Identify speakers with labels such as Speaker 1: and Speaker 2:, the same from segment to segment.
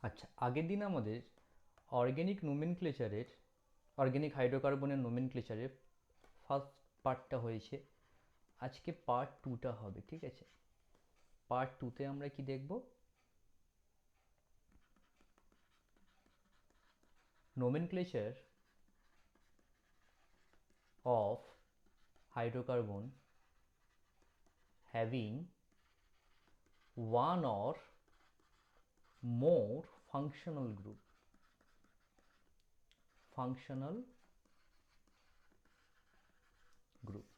Speaker 1: আচ্ছা, আগের দিন আমাদের অর্গ্যানিক নোমেনক্লেচারের অর্গ্যানিক হাইড্রোকার্বনের নোমেনক্লেচারের ফার্স্ট পার্টটা হয়েছে। আজকে পার্ট টুটা হবে, ঠিক আছে? পার্ট টুতে আমরা কি দেখব? Nomenclature of hydrocarbon having one or more functional group. functional group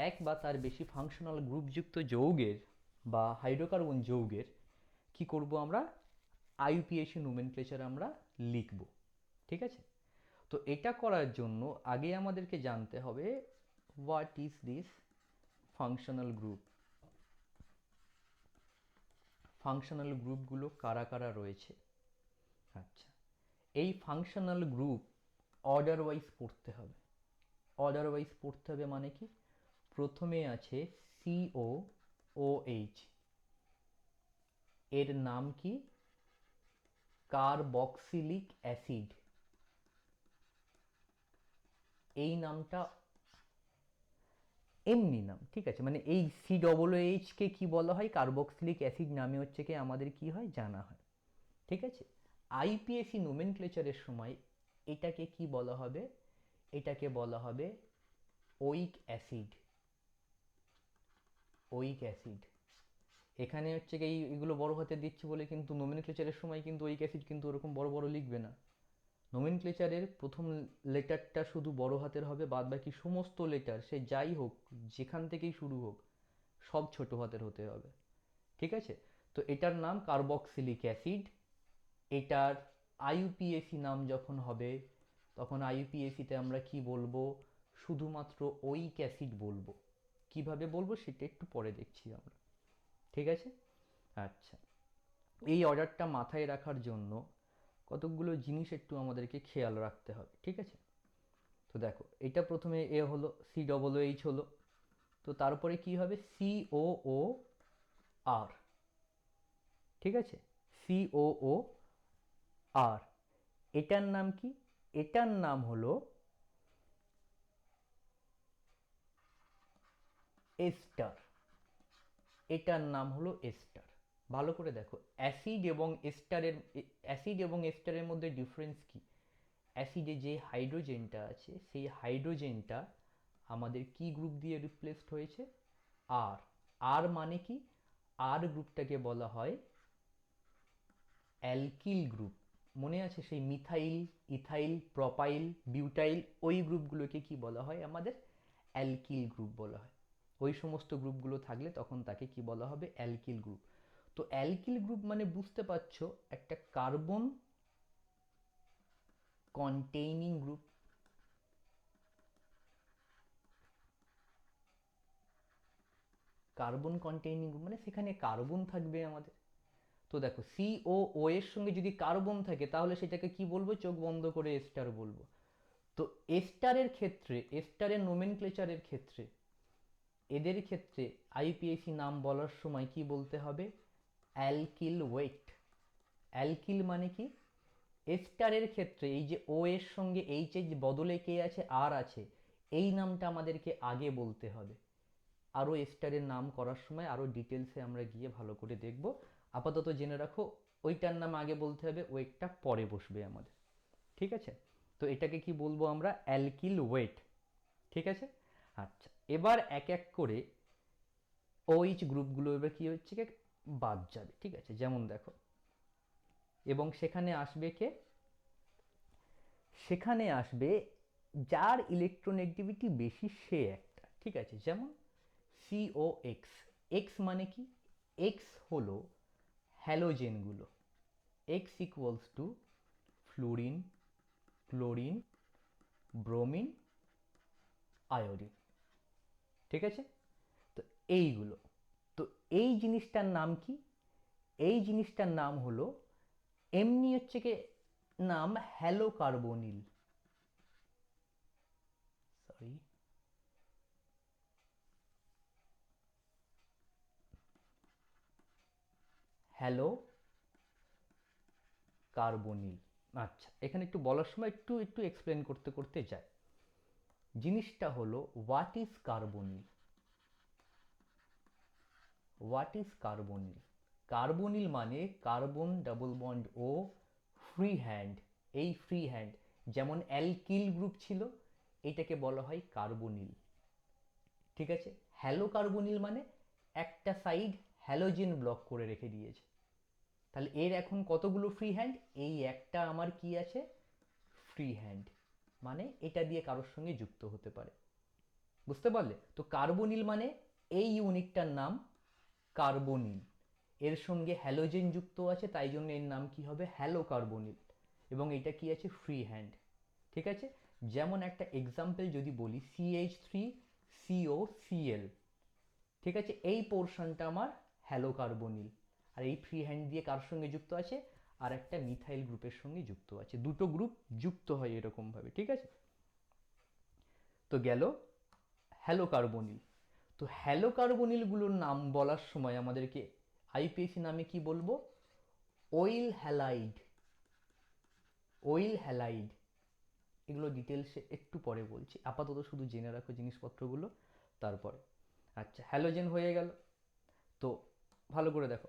Speaker 1: এক বা তার বেশি ফাংশনাল গ্রুপযুক্ত যৌগের বা হাইড্রোকার্বন যৌগের কি করব আমরা? আইউপিএসি নোমেনক্লেচার আমরা লিখব, ঠিক আছে? তো এটা করার জন্য আগে আমাদেরকে জানতে হবে what is this functional group. Functional গ্রুপগুলো কারা কারা রয়েছে। আচ্ছা, এই ফাংশনাল গ্রুপ অর্ডার ওয়াইজ পড়তে হবে। অর্ডার ওয়াইজ পড়তে হবে মানে কি? প্রথমে আছে সিও ও এইচ, এর নাম কি? Carboxylic acid. এই নামটা এমনি নাম, ঠিক আছে? মানে এই সি ডবল এইচ কে কি বলা হয়? কার্বক্সিলিক অ্যাসিড নামে হচ্ছে কি আমাদের কি হয় জানা হয়, ঠিক আছে? আইপিএসি নোমেনক্লেচারের সময় এটাকে কি বলা হবে? এটাকে বলা হবে ওইক অ্যাসিড। ওইক অ্যাসিড। এখানে হচ্ছে কি এগুলো বড় হাতে দিচ্ছি বলে কিন্তু নোমেনক্লেচারের সময় কিন্তু ওইক অ্যাসিড কিন্তু ওরকম বড় বড় লিখবে না। নোমেনক্লেচারের প্রথম লেটারটা শুধু বড় হাতের হবে, বাদ বাকি সমস্ত লেটার সে যাই হোক, যেখান থেকেই শুরু হোক, সব ছোট হাতের হতে হবে, ঠিক আছে? তো এটার নাম কার্বক্সিলিক অ্যাসিড। এটার আইইউপিএসি নাম যখন হবে তখন আইইউপিএসিতে আমরা কি বলবো? শুধুমাত্র ওইক অ্যাসিড বলবো। কিভাবে বলবো সেটা একটু পরে দেখছি আমরা, ঠিক আছে? আচ্ছা, এই অর্ডারটা মাথায় রাখার জন্য কতকগুলো জিনিস একটু আমাদেরকে খেয়াল রাখতে হবে, ঠিক আছে? তো দেখো, এটা প্রথমে এ হলো, সি ডবল এইচ হলো, তো তারপরে কি হবে? সি ও ও আর, ঠিক আছে? সি ও ও আর, এটার নাম কি? এটার নাম হলো এস্টার। এটার নাম হলো এস্টার। ভালো করে দেখো, অ্যাসিড এবং এস্টারের মধ্যে ডিফারেন্স কি? অ্যাসিডে যে হাইড্রোজেনটা আছে সেই হাইড্রোজেনটা আমাদের কি গ্রুপ দিয়ে রিপ্লেসড হয়েছে? আর। আর মানে কি? আর গ্রুপটাকে বলা হয় অ্যালকিল গ্রুপ। মনে আছে সেই মিথাইল, ইথাইল, প্রপাইল, বিউটাইল, ওই গ্রুপগুলোকে কি বলা হয়? আমাদের অ্যালকিল গ্রুপ বলা হয়। ওই সমস্ত গ্রুপগুলো থাকলে তখন তাকে কি বলা হবে? Alkyl group. তো অ্যালকিল গ্রুপ মানে বুঝতে পারছো, একটা carbon containing group. Carbon containing group মানে সেখানে কার্বন থাকবে আমাদের। তো দেখো, সি ও ও এর সঙ্গে যদি কার্বন থাকে তাহলে সেটাকে কি বলবো? চোখ বন্ধ করে এস্টার বলবো। তো এস্টারের ক্ষেত্রে, এস্টারের নোমেনক্লেচারের ক্ষেত্রে, এদের ক্ষেত্রে আইপিএসি নাম বলার সময় কি বলতে হবে? Alkyl wait. অ্যালকিল মানে কি? এস্টারের ক্ষেত্রে এই যে ও এর সঙ্গে এইচ এর বদলে কে আছে? আর আছে। এই নামটা আমাদেরকে আগে বলতে হবে। আরও এস্টারের নাম করার সময় আরও ডিটেলসে আমরা গিয়ে ভালো করে দেখব। আপাতত জেনে রাখো, ওইটার নাম আগে বলতে হবে, ওয়েটটা পরে বসবে আমাদের, ঠিক আছে? তো এটাকে কি বলবো আমরা? অ্যালকিল ওয়েট, ঠিক আছে? আচ্ছা, এবার এক এক করে ওইচ গ্রুপগুলো এবার কি হচ্ছে কি বাদ যাবে, ঠিক আছে? যেমন দেখো, এবং সেখানে আসবে কে? সেখানে আসবে যার ইলেকট্রোনেগেটিভিটি বেশি সে একটা, ঠিক আছে? যেমন সিও এক্স। এক্স মানে কি? এক্স হলো হ্যালোজেনগুলো। X equals to fluorine, chlorine, bromine, iodine, ঠিক আছে? তো এইগুলো, তো এই জিনিসটার নাম কি? এই জিনিসটার নাম হলো, এমনি হচ্ছে কি নাম, হ্যালোকার্বনিল। Sorry, hello carbonyl. আচ্ছা, এখানে একটু বলার সময় একটু একটু এক্সপ্লেন করতে করতে যায়। জিনিসটা হলো what is carbonyl. What is carbonyl? Carbonyl মানে কার্বন ডাবল বন্ড ও ফ্রি হ্যান্ড। এই ফ্রি হ্যান্ড, যেমন অ্যালকিল গ্রুপ ছিল, এটাকে বলা হয় কার্বনিল। ঠিক আছে। হ্যালো কার্বনিল মানে একটা সাইড হ্যালোজেন ব্লক করে রেখে দিয়েছে। তাহলে এর এখন কতগুলো ফ্রি হ্যান্ড? এই একটা আমার কি আছে? Free hand. মানে এটা দিয়ে কারোর সঙ্গে যুক্ত হতে পারে। বুঝতে পারলে? তো কার্বনিল মানে এই ইউনিটটার নাম কার্বনিল। এর সঙ্গে হ্যালোজেন যুক্ত আছে, তাই জন্য এর নাম কি হবে? Hello carbonyl. এবং এটা কি আছে? Free hand. ঠিক আছে। যেমন একটা এক্সাম্পল যদি বলি, CH3COCl। ঠিক আছে, এই পোর্শনটা আমার হ্যালো কার্বনিল। আর এই ফ্রি হ্যান্ড দিয়ে কার সঙ্গে যুক্ত আছে? আর একটা মিথাইল গ্রুপের সঙ্গে যুক্ত আছে। দুটো গ্রুপ যুক্ত হয় এরকম ভাবে। ঠিক আছে। তো গেল হ্যালো কার্বনিল। তো হ্যালো কার্বনিলগুলোর নাম বলার সময় আমাদেরকে আইপিএসি নামে কি বলবো? Oil halide. Oil halide. এগুলো ডিটেলসে একটু পরে বলছি, আপাতত শুধু জেনে রাখো জিনিসপত্রগুলো তারপরে। আচ্ছা, হ্যালোজেন হয়ে গেল। তো ভালো করে দেখো,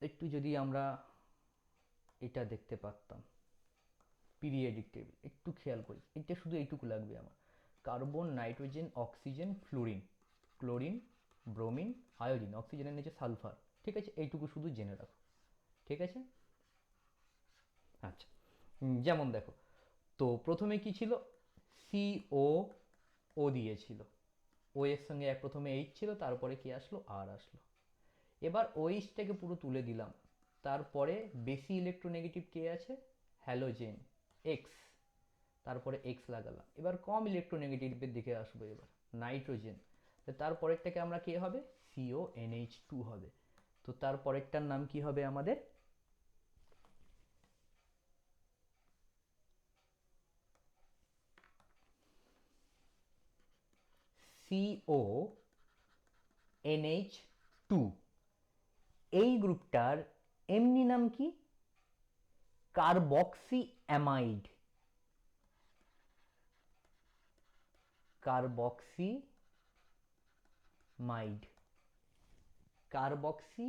Speaker 1: একটু যদি আমরা এটা দেখতে পারতাম, পিরিয়ডিক টেবিল একটু খেয়াল করি, এটা শুধু এইটুকু লাগবে আমার। Carbon, nitrogen, oxygen, fluorine, chlorine, bromine, iodine, অক্সিজেনের নিচে সালফার। ঠিক আছে, এইটুকু শুধু জেনে রাখো। ঠিক আছে। আচ্ছা, যেমন দেখো, তো প্রথমে কি ছিল? সিও ও দিয়েছিল। ও এর সঙ্গে প্রথমে এইচ ছিল, তারপরে কি আসলো? আর আসলো। এবার ওইচটাকে পুরো তুলে দিলাম। তারপরে বেশি ইলেকট্রোনেগেটিভ কে আছে? Halogen, x. তারপরে এক্স লাগালাম। এবার কম ইলেকট্রোনেগেটিভের দিকে আসবো, এবার নাইট্রোজেন। তারপরেরটাকে আমরা কে হবে? CONH2 হবে। তো তারপরেরটার নাম কি হবে আমাদের? CONH2। এই গ্রুপটার এমনি নাম কি? Carboxy amide. কার্বক্সি মাইড। কার্বক্সি,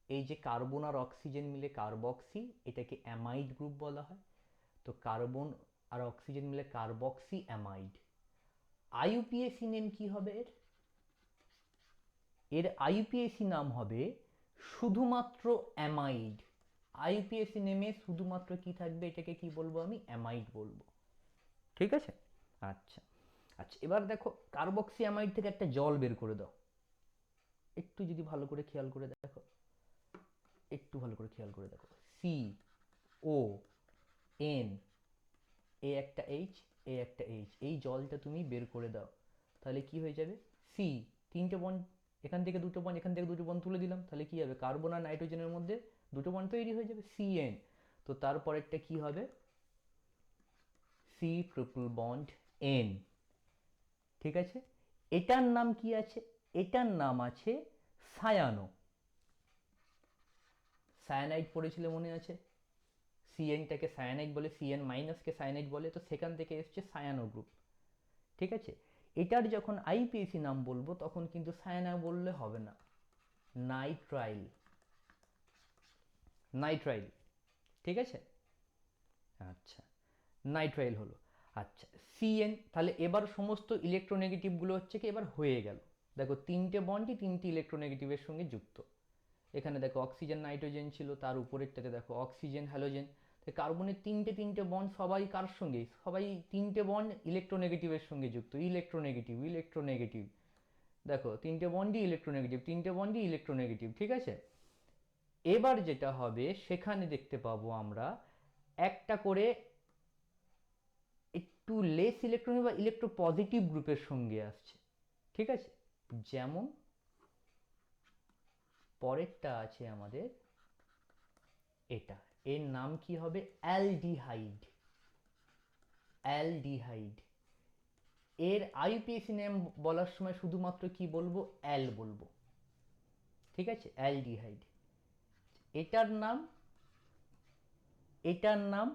Speaker 1: এই যে কার্বন আর অক্সিজেন মিলে কার্বক্সি, এটাকে অ্যামাইড গ্রুপ বলা হয়। তো কার্বন আর অক্সিজেন মিলে কার্বক্সি অ্যামাইড। আইইউপিএসি নেম কি হবে এর? এর আইইউপিএসি নাম হবে শুধুমাত্র অ্যামাইড। আইইউপিএসি নেমে শুধুমাত্র কি থাকবে? এটাকে কি বলবো আমি? অ্যামাইড বলবো। ঠিক আছে। আচ্ছা। আচ্ছা, এবার দেখো, কার্বক্সি অ্যামাইড থেকে একটা জল বের করে দাও। একটু যদি ভালো করে খেয়াল করে দেখো, একটু ভালো করে খেয়াল করে দেখো, CON, এ একটা এইচ, এ একটা এইচ, এই জলটা তুমি বের করে দাও। তাহলে কি হয়ে যাবে? সি, তিনটে বন্ড, এখান থেকে দুটো বন্ড, এখান থেকে দুটো বন্ড তুলে দিলাম, তাহলে কি হবে? কার্বন আর নাইট্রোজেনের মধ্যে দুটো বন্ড তৈরি হয়ে যাবে, CN। তো তারপরেরটা কি হবে? C triple bond N। ঠিক আছে। এটার নাম কি আছে? এটার নাম আছে সায়ানো। সায়ানাইড পড়েছিলে মনে আছে? সিএনটাকে সায়ানাইড বলে, সিএন মাইনাসকে সায়ানাইড বলে, তো সেখান থেকে এসছে সায়ানো গ্রুপ। ঠিক আছে। এটার যখন আইপিএসি নাম বলবো তখন কিন্তু সায়ানা বললে হবে না, নাইট্রাইল। নাইট্রাইল। ঠিক আছে। আচ্ছা, নাইট্রাইল হলো। আচ্ছা, সিএন। তাহলে এবার সমস্ত ইলেকট্রোনেগেটিভগুলো হচ্ছে কি এবার হয়ে গেল। দেখো, তিনটে বন্ডই তিনটি ইলেকট্রোনেগেটিভের সঙ্গে যুক্ত। এখানে দেখো অক্সিজেন নাইট্রোজেন ছিল, তার উপরেরটাতে দেখো অক্সিজেন হ্যালোজেন। কার্বনের তিনটে তিনটে বন্ড, সবাই কার সঙ্গে? সবাই তিনটে বন্ড ইলেকট্রোনেগেটিভের সঙ্গে যুক্ত। Electronegative, electronegative. দেখো, তিনটে বন্ডই ইলেকট্রোনেগেটিভ, তিনটে বন্ডই ইলেকট্রোনেগেটিভ। ঠিক আছে। এবার যেটা হবে, সেখানে দেখতে পাবো আমরা একটা করে একটু লেস ইলেকট্রনিক বা ইলেকট্রো পজিটিভ গ্রুপের সঙ্গে আসছে। ঠিক আছে। যেমন পরেরটা আছে আমাদের এটা, এর নাম কি হবে? অ্যালডিহাইড। অ্যালডিহাইড। এর আইপিএসি নেম বলার সময় শুধুমাত্র কি বলবো? অ্যাল বলবো। ঠিক আছে, অ্যালডিহাইড। এটার নাম এটার নাম,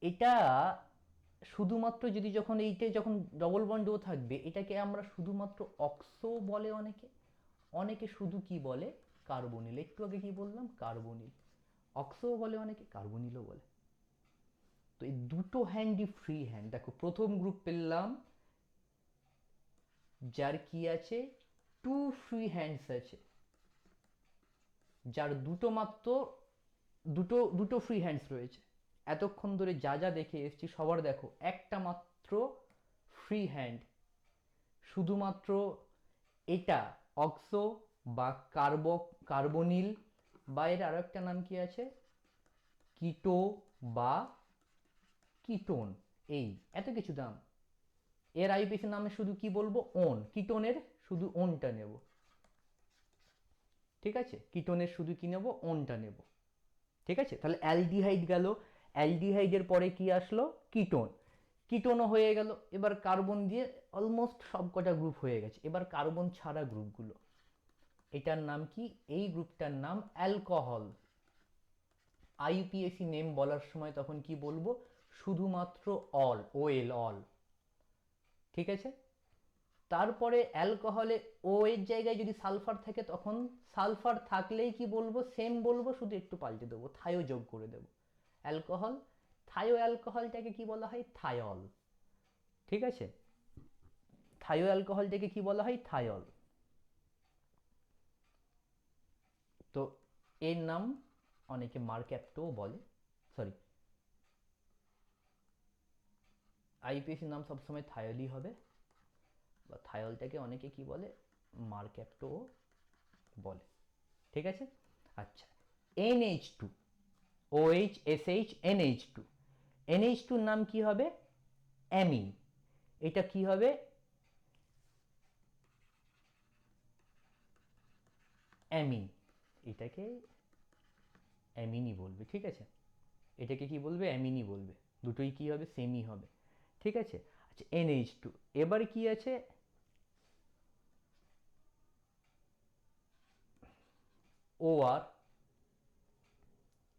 Speaker 1: এটা শুধুমাত্র যদি যখন এইটা যখন ডবল বন্ড ও থাকবে, এটাকে আমরা শুধুমাত্র অক্সো বলে, অনেকে অনেকে শুধু কি বলে, কার্বনিল। একটু আগে কি বললাম, কার্বনিল। অক্সো বলে অনেকে, কার্বনিলও বলে। তো এই দুটো হ্যান্ডই ফ্রি হ্যান্ড। দেখো প্রথম গ্রুপ পেলাম যার কি আছে, টু ফ্রি হ্যান্ডস আছে, যার দুটো মাত্র দুটো দুটো ফ্রি হ্যান্ডস রয়েছে। এতক্ষণ ধরে যা যা দেখে এসছি সবার দেখো একটা মাত্র ফ্রি হ্যান্ড, শুধুমাত্র এটা অক্সো বা কার্বনিল, বা এর আরো একটা নাম কি আছে, কিটো বা কিটোন। এই এত কিছু দাম। এর আইপিসি নামে শুধু কি বলবো, ওন। কিটোনের শুধু ওনটা নেব, ঠিক আছে, কিটোনের শুধু কি নেব, ওনটা নেব, ঠিক আছে। তাহলে অ্যালডিহাইড গেল, অ্যালডিহাইডের পরে কি আসলো, কিটোন, কিটোনও হয়ে গেল। এবার কার্বন দিয়ে অলমোস্ট সবকটা গ্রুপ হয়ে গেছে। এবার কার্বন ছাড়া গ্রুপগুলো, এটার নাম কি, এই গ্রুপটার নাম অ্যালকোহল। আইউপিএসি নেম বলার সময় তখন কি বলবো, শুধুমাত্র অল, ওএল, অল, ঠিক আছে। তারপরে অ্যালকোহলে ও এর জায়গায় যদি সালফার থাকে, তখন সালফার থাকলেই কি বলবো, সেম বলবো, শুধু একটু পাল্টে দেবো, থায়ো যোগ করে দেবো। অ্যালকোহল, থায়ো অ্যালকোহলটাকে কি বলা হয়, থায়ল, ঠিক আছে। থায়ো অ্যালকোহলটাকে কি বলা হয়, থায়ল। তো এর নাম অনেকে মার্ক্যাপ্টোও বলে, সরি, আইপিএসির নাম সবসময় থায়লই হবে, বা থায়লটাকে অনেকে কি বলে, মার্ক্যাপ্টোও বলে, ঠিক আছে। আচ্ছা, NH2, OH SH NH2, NH2 নাম কি হবে, অ্যামিন। এটা কি হবে, অ্যামিন, এটাকে অ্যামিনই বলবে, ঠিক আছে। এটাকে কি বলবে, অ্যামিনই বলবে। দুটোই কি হবে, সেমই হবে, ঠিক আছে। আচ্ছা, NH2। এবার কি আছে, OR,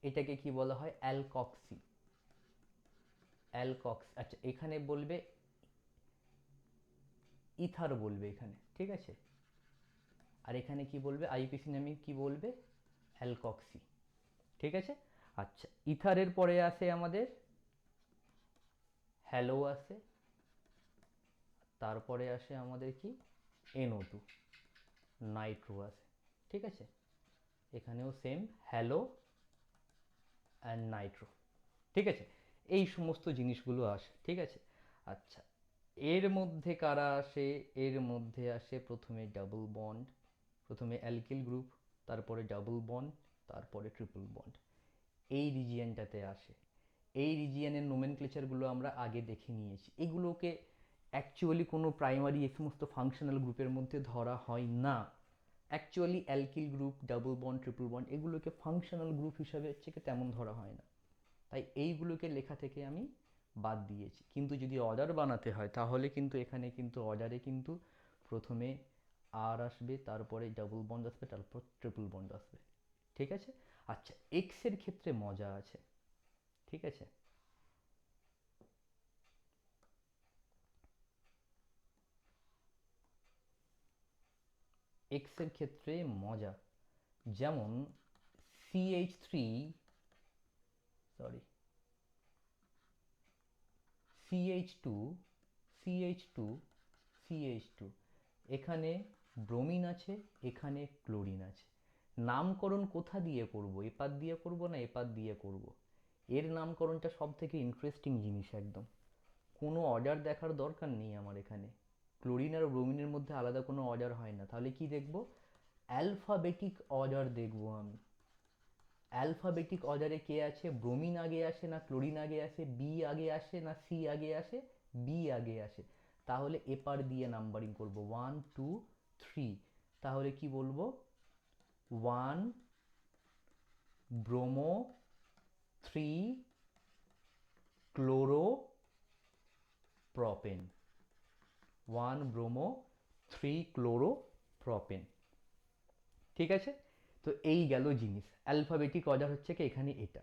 Speaker 1: এটাকে কি বলা হয়, অ্যালকক্সি, অ্যালকক্স। আচ্ছা, এখানে বলবে ইথার বলবে এখানে, ঠিক আছে। আর এখানে কি বলবে, আইপিসি নামে কি বলবে, অ্যালকক্সি, ঠিক আছে। আচ্ছা, ইথারের পরে আসে আমাদের হ্যালো আসে, তারপরে আসে আমাদের কি, NO2, নাইট্রো আসে, ঠিক আছে। এখানেও সেম, হ্যালো অ্যান্ড নাইট্রো, ঠিক আছে। এই সমস্ত জিনিসগুলো আসে, ঠিক আছে। আচ্ছা, এর মধ্যে কারা আসে, এর মধ্যে আসে প্রথমে ডাবল বন্ড, প্রথমে অ্যালকিল গ্রুপ, তারপরে ডাবল বন্ড, তারপরে ট্রিপল বন্ড, এই রিজিয়নটাতে আসে। এই রিজিয়নের নোমেনক্লেচারগুলো আমরা আগে দেখে নিয়েছি। এগুলোকে অ্যাকচুয়ালি কোনো প্রাইমারি এই সমস্ত ফাংশনাল গ্রুপের মধ্যে ধরা হয় না। Actually alkyl group, double bond, triple bond, এগুলোকে ফাংশনাল গ্রুপ হিসাবে হচ্ছে কি তেমন ধরা হয় না। তাই এইগুলোকে লেখা থেকে আমি বাদ দিয়েছি। কিন্তু যদি অর্ডার বানাতে হয় তাহলে কিন্তু এখানে কিন্তু অর্ডারে কিন্তু প্রথমে আর আসবে, তারপরে ডাবল বন্ড আসবে, তারপর ট্রিপল বন্ড আসবে, ঠিক আছে। আচ্ছা, এক্সের ক্ষেত্রে মজা আছে, ঠিক আছে। এক্সের ক্ষেত্রে মজা, যেমন CH3, sorry, CH2, CH2, CH2, এখানে ব্রোমিন আছে, এখানে ক্লোরিন আছে। নামকরণ কোথা দিয়ে করব, এপাত দিয়ে করব না এপাত দিয়ে করব, এর নামকরণটা সব থেকে ইন্টারেস্টিং জিনিস একদম। কোনো অর্ডার দেখার দরকার নেই আমার এখানে। ক্লোরিন আর ব্রোমিনের মধ্যে আলাদা কোনো অর্ডার হয় না। তাহলে কি দেখব, অ্যালফাবেটিক অর্ডার দেখব আমি। অ্যালফাবেটিক অর্ডারে কে আছে, ব্রোমিন আগে আসে না ক্লোরিন আগে আসে, বি আগে আসে না সি আগে আসে, বি আগে আসে। তাহলে এপার দিয়ে নাম্বারিং করব, 1 2 3। তাহলে কি বলবো, 1 bromo, 3 chloro propane, 1 bromo, 3 chloro propane, ঠিক আছে। তো এই গেল জিনিস, অ্যালফাবেটিক অর্ডার হচ্ছে কি এখানে এটা,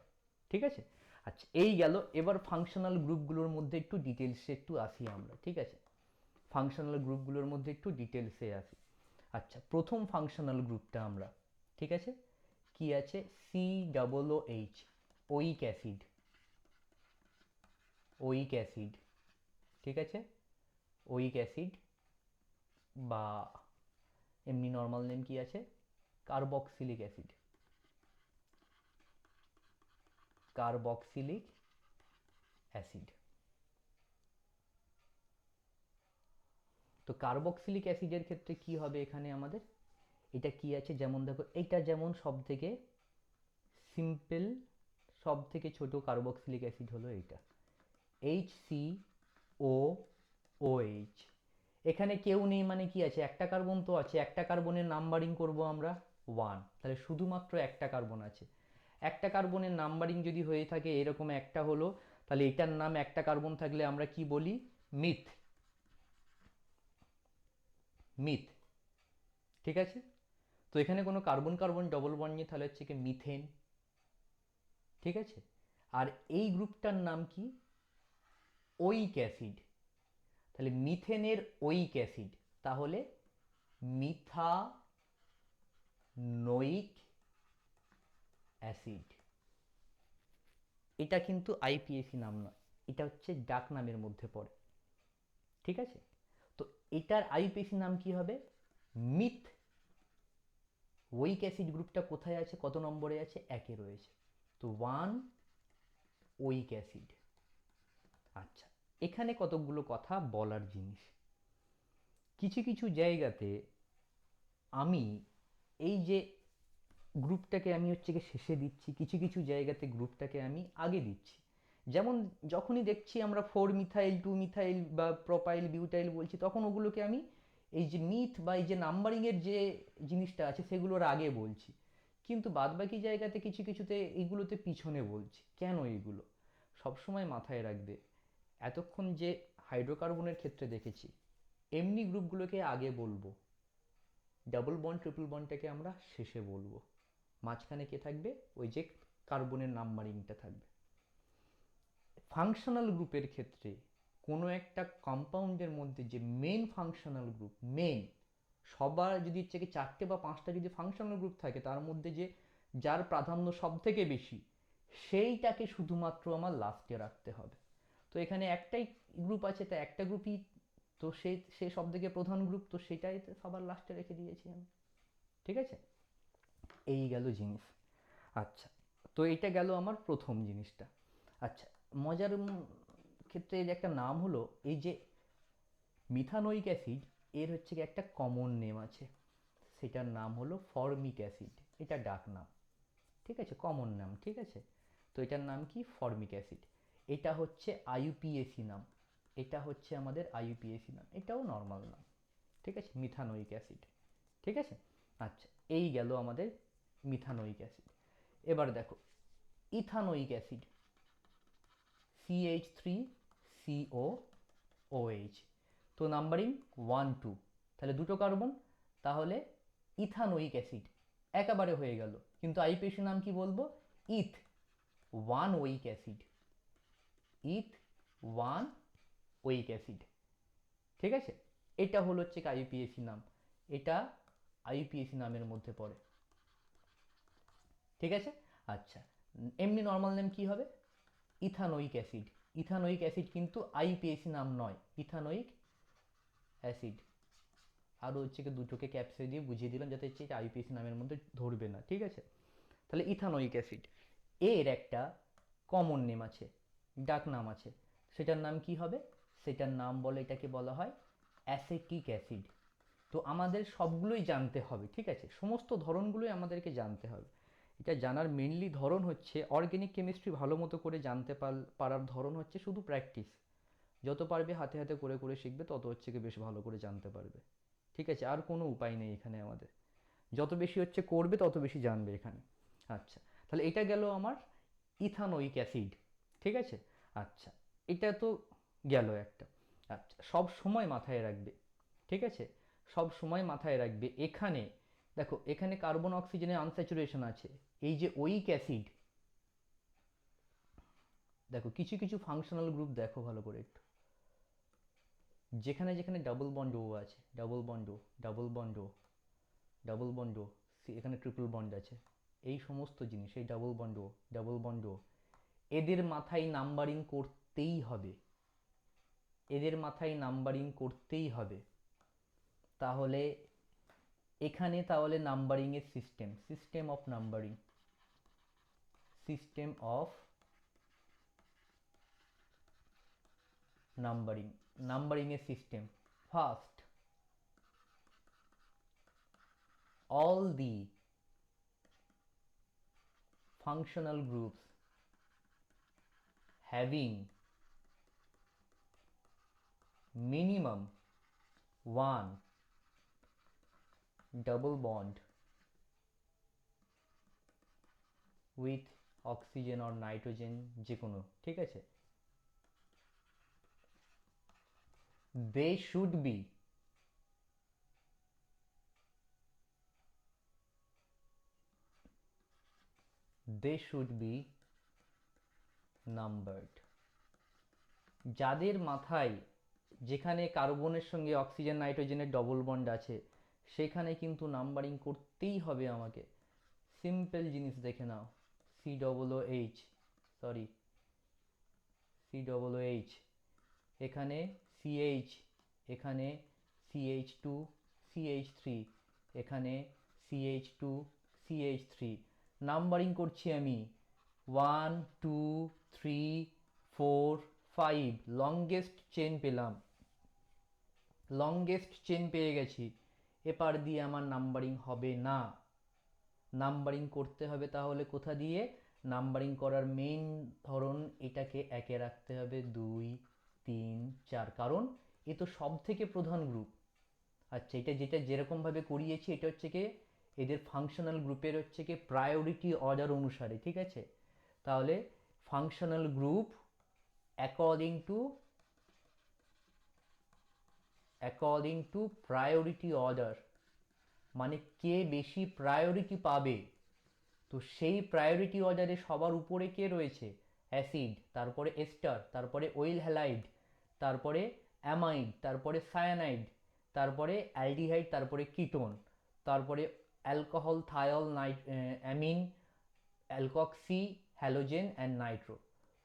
Speaker 1: ঠিক আছে। আচ্ছা এই গেল, এবার ফাংশনাল গ্রুপগুলোর মধ্যে একটু ডিটেলসে একটু আসি আমরা, ঠিক আছে। ফাংশনাল গ্রুপগুলোর মধ্যে একটু ডিটেলসে আসি। আচ্ছা প্রথম ফাংশনাল গ্রুপটা আমরা, ঠিক আছে, কি আছে, COOH, ওইক অ্যাসিড, ওইক অ্যাসিড, ঠিক আছে, ওইক অ্যাসিড বা এমনি নর্মাল নেম কি আছে, কার্বক্সিলিক অ্যাসিড, কার্বক্সিলিক অ্যাসিড। তো কার্বক্সিলিক অ্যাসিডের ক্ষেত্রে কি হবে এখানে আমাদের, এটা কি আছে, যেমন দেখো এটা যেমন সব থেকে সিম্পল, সব থেকে ছোট কার্বক্সিলিক অ্যাসিড হলো এটা, HCOOH। এখানে কেউ নেই মানে কি আছে, একটা কার্বন তো আছে, একটা কার্বনের নাম্বারিং করব আমরা 1, তাহলে শুধুমাত্র একটা কার্বন আছে। একটা কার্বনের নাম্বারিং যদি হয়ে থাকে এরকম একটা হলো, তাহলে এটার নাম একটা কার্বন থাকলে আমরা কি বলি, মিথ, মিথ, ঠিক আছে। তো এখানে কোনো কার্বন কার্বন ডবল বন্ড নিয়ে তাহলে হচ্ছে কি মিথেন, ঠিক আছে। আর এই গ্রুপটার নাম কি, ওইক অ্যাসিড, তাহলে মিথেনের ওইক অ্যাসিড, তাহলে মিথানোইক অ্যাসিড। এটা কিন্তু আইপিএসি নাম নয়, এটা হচ্ছে ডাক নামের মধ্যে পড়ে, ঠিক আছে। তো এটার আইপিএসি নাম কি হবে, মিথ। ওইক অ্যাসিড গ্রুপটা কোথায় আছে, কত নম্বরে আছে, একে রয়েছে, তো 1 ওইক অ্যাসিড। আচ্ছা এখানে কতগুলো কথা বলার জিনিস, কিছু কিছু জায়গাতে আমি এই যে গ্রুপটাকে আমি হচ্ছে কি শেষে দিচ্ছি, কিছু কিছু জায়গাতে গ্রুপটাকে আমি আগে দিচ্ছি। যেমন যখনই দেখছি আমরা 4 মিথাইল 2 মিথাইল বা প্রোপাইল বিউটাইল বলছি, তখন ওগুলোকে আমি এই যে মিথ বা এই যে নাম্বারিংয়ের যে জিনিসটা আছে সেগুলোর আগে বলছি, কিন্তু বাদবাকি জায়গাতে কিছু কিছুতে এইগুলোতে পিছনে বলছি। কেন এইগুলো সবসময় মাথায় রাখবে, এতক্ষণ যে হাইড্রোকার্বনের ক্ষেত্রে দেখেছি এমনি গ্রুপগুলোকে আগে বলবো, ডাবল বন্ড ট্রিপল বন্ডটাকে আমরা শেষে বলবো, মাঝখানে কে থাকবে, ওই যে কার্বনের নাম্বারিংটা থাকবে। ফাংশনাল গ্রুপের ক্ষেত্রে কোনো একটা কম্পাউন্ডের মধ্যে যে মেন ফাংশনাল গ্রুপ, মেন সবার যদি হচ্ছে কি 4টে বা 5টা যদি ফাংশনাল গ্রুপ থাকে, তার মধ্যে যে যার প্রাধান্য সব থেকে বেশি, সেইটাকে শুধুমাত্র আমার লাস্টে রাখতে হবে। তো এখানে একটাই গ্রুপ আছে, তা একটা গ্রুপই তো সে সব থেকে প্রধান গ্রুপ, তো সেটাই তো সবার লাস্টে রেখে দিয়েছি আমি, ঠিক আছে। এই গেল জিনিস। আচ্ছা তো এটা গেল আমার প্রথম জিনিসটা। আচ্ছা মজার ক্ষেত্রে এর একটা নাম হলো, এই যে মিথানোইক অ্যাসিড, এর হচ্ছে কি একটা কমন নেম আছে, সেটার নাম হলো ফর্মিক অ্যাসিড, এটা ডাক নাম, ঠিক আছে, কমন নাম, ঠিক আছে। তো এটার নাম কি, ফর্মিক অ্যাসিড। এটা হচ্ছে আইইউপিএসি নাম, এটা হচ্ছে আমাদের আইইউপিএসি নাম, এটাও নর্মাল নাম, ঠিক আছে, মিথানোইক অ্যাসিড, ঠিক আছে। আচ্ছা এই গেল আমাদের মিথানোইক অ্যাসিড। এবার দেখো ইথানোইক অ্যাসিড, CH3COOH, তো নাম্বারিং 1 2, তাহলে দুটো কার্বন, তাহলে ইথানোইক অ্যাসিড একেবারে হয়ে গেল, কিন্তু আইপিএসি নাম কি বলবো, ইথ 1 ওইক অ্যাসিড, ইথ 1 ওইক অ্যাসিড, ঠিক আছে। এটা হলো হচ্ছে আইপিএসি নাম, এটা আইপিএসি নামের মধ্যে পড়ে, ঠিক আছে। আচ্ছা এমনি নর্মাল নেম কি হবে, ইথানোইক অ্যাসিড, ইথানোইক অ্যাসিড কিন্তু আইপিএসি নাম নয়, ইথানোইক অ্যাসিড। আরও হচ্ছে কি দুটোকে ক্যাপসে দিয়ে বুঝিয়ে দিলাম যাতে হচ্ছে আইপিএসি নামের মধ্যে ধরবে না, ঠিক আছে। তাহলে ইথানোইক অ্যাসিড, এর একটা কমন নেম আছে, ডাক নাম আছে, সেটার নাম কি হবে, সেটার নাম বলে এটাকে বলা হয় অ্যাসেটিক অ্যাসিড। তো আমাদের সবগুলোই জানতে হবে, ঠিক আছে, সমস্ত ধরনগুলোই আমাদেরকে জানতে হবে। এটা জানার মেনলি ধরন হচ্ছে, অর্গ্যানিক কেমিস্ট্রি ভালো মতো করে জানতে পারার ধরন হচ্ছে শুধু প্র্যাকটিস, যত পারবে হাতে হাতে করে করে শিখবে তত হচ্ছে কি বেশ ভালো করে জানতে পারবে, ঠিক আছে, আর কোনো উপায় নেই এখানে আমাদের, যত বেশি হচ্ছে করবে তত বেশি জানবে এখানে। আচ্ছা তাহলে এটা গেল আমার ইথানোইক অ্যাসিড, ঠিক আছে। আচ্ছা এটা তো গেল একটা। আচ্ছা সব সময় মাথায় রাখবে, ঠিক আছে, সব সময় মাথায় রাখবে এখানে দেখো এখানে কার্বন অক্সিজেনের আনস্যাচুরেশন আছে। এই যে ওইক অ্যাসিড, দেখো কিছু কিছু ফাংশনাল গ্রুপ দেখো ভালো করে একটু, যেখানে যেখানে ডাবল বন্ড ও আছে, ডাবল বন্ড ও, ডাবল বন্ড ও, ডাবল বন্ড ও, এখানে ট্রিপল বন্ড আছে, এই সমস্ত জিনিস, এই ডাবল বন্ড ও, ডাবল বন্ড ও, এদের মাথায় নাম্বারিং করতেই হবে, এদের মাথায় নাম্বারিং করতেই হবে। তাহলে এখানে তাহলে নাম্বারিং এর system, system of numbering, system of numbering, numbering এর system. First, all the functional groups having minimum one double bond with oxygen or nitrogen, যে কোনো, ঠিক আছে, they should be numbered। যাদের মাথায়, যেখানে কার্বনের সঙ্গে অক্সিজেন নাইট্রোজেনের ডবল বন্ড আছে, সেখানে কিন্তু নাম্বারিং করতেই হবে আমাকে। সিম্পল জিনিস দেখে নাও, C double O H, sorry C double O H, এখানে সিএইচ, এখানে সিএইচ টু সিএইচ থ্রি, এখানে CH two CH three, numbering করছি আমি 1 2 3 4 5, লংগেস্ট চেন পেলাম, লংগেস্ট চেন পেয়ে গেছি, এপার দিয়ে আমার নাম্বারিং হবে না। নাম্বারিং করতে হবে তাহলে কোথা দিয়ে? নাম্বারিং করার মেইন ধরন, এটাকে একে রাখতে হবে 2 3 4, কারণ এ তো সব থেকে প্রধান গ্রুপ। আচ্ছা, এটা যেটা যেরকমভাবে করিয়েছি, এটা হচ্ছে কি এদের ফাংশনাল গ্রুপের হচ্ছে কি প্রায়োরিটি অর্ডার অনুসারে, ঠিক আছে। তাহলে functional group according to priority order, মানে কে বেশি প্রায়োরিটি পাবে। তো সেই প্রায়োরিটি অর্ডারে সবার উপরে কে রয়েছে? অ্যাসিড, তারপরে এস্টার, তারপরে ওইল হ্যালাইড, তারপরে অ্যামাইড, তারপরে সায়ানাইড, তারপরে অ্যালডিহাইড, তারপরে কিটোন, তারপরে alcohol, thiol, amine, alkoxy, halogen and nitro.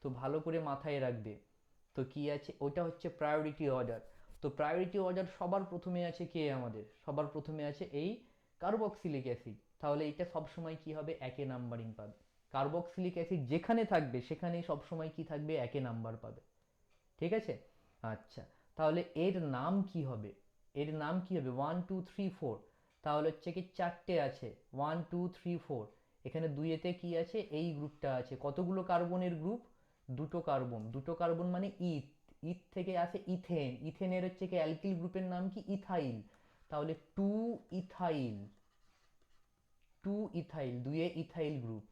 Speaker 1: তো ভালো করে মাথায় রাখবে। তো কি আছে, ওটা হচ্ছে প্রায়োরিটি অর্ডার। তো প্রায়োরিটি অর্ডার সবার প্রথমে আছে কে? আমাদের সবার প্রথমে আছে এই কার্বক্সিলিক অ্যাসিড। তাহলে এটা সবসময় কি হবে? একে নাম্বারিং পাবে। কার্বক্সিলিক অ্যাসিড যেখানে থাকবে সেখানেই সবসময় কি থাকবে? একে নাম্বার পাবে, ঠিক আছে। আচ্ছা, তাহলে এর নাম কি হবে? এর নাম কি হবে? 1 2 3 4, তাহলে হচ্ছে কি চারটে আছে, 1 2 3 4। এখানে দুইয়েতে কি আছে? এই গ্রুপটা আছে। কতগুলো কার্বনের গ্রুপ? দুটো কার্বন, দুটো কার্বন মানে ইথ, ইথ থেকে আসে ইথেন, ইথেনের হচ্ছে কি অ্যালকিল গ্রুপের নাম কি? ইথাইল। তাহলে টু ইথাইল, টু ইথাইল, দুইয়ে ইথাইল গ্রুপ।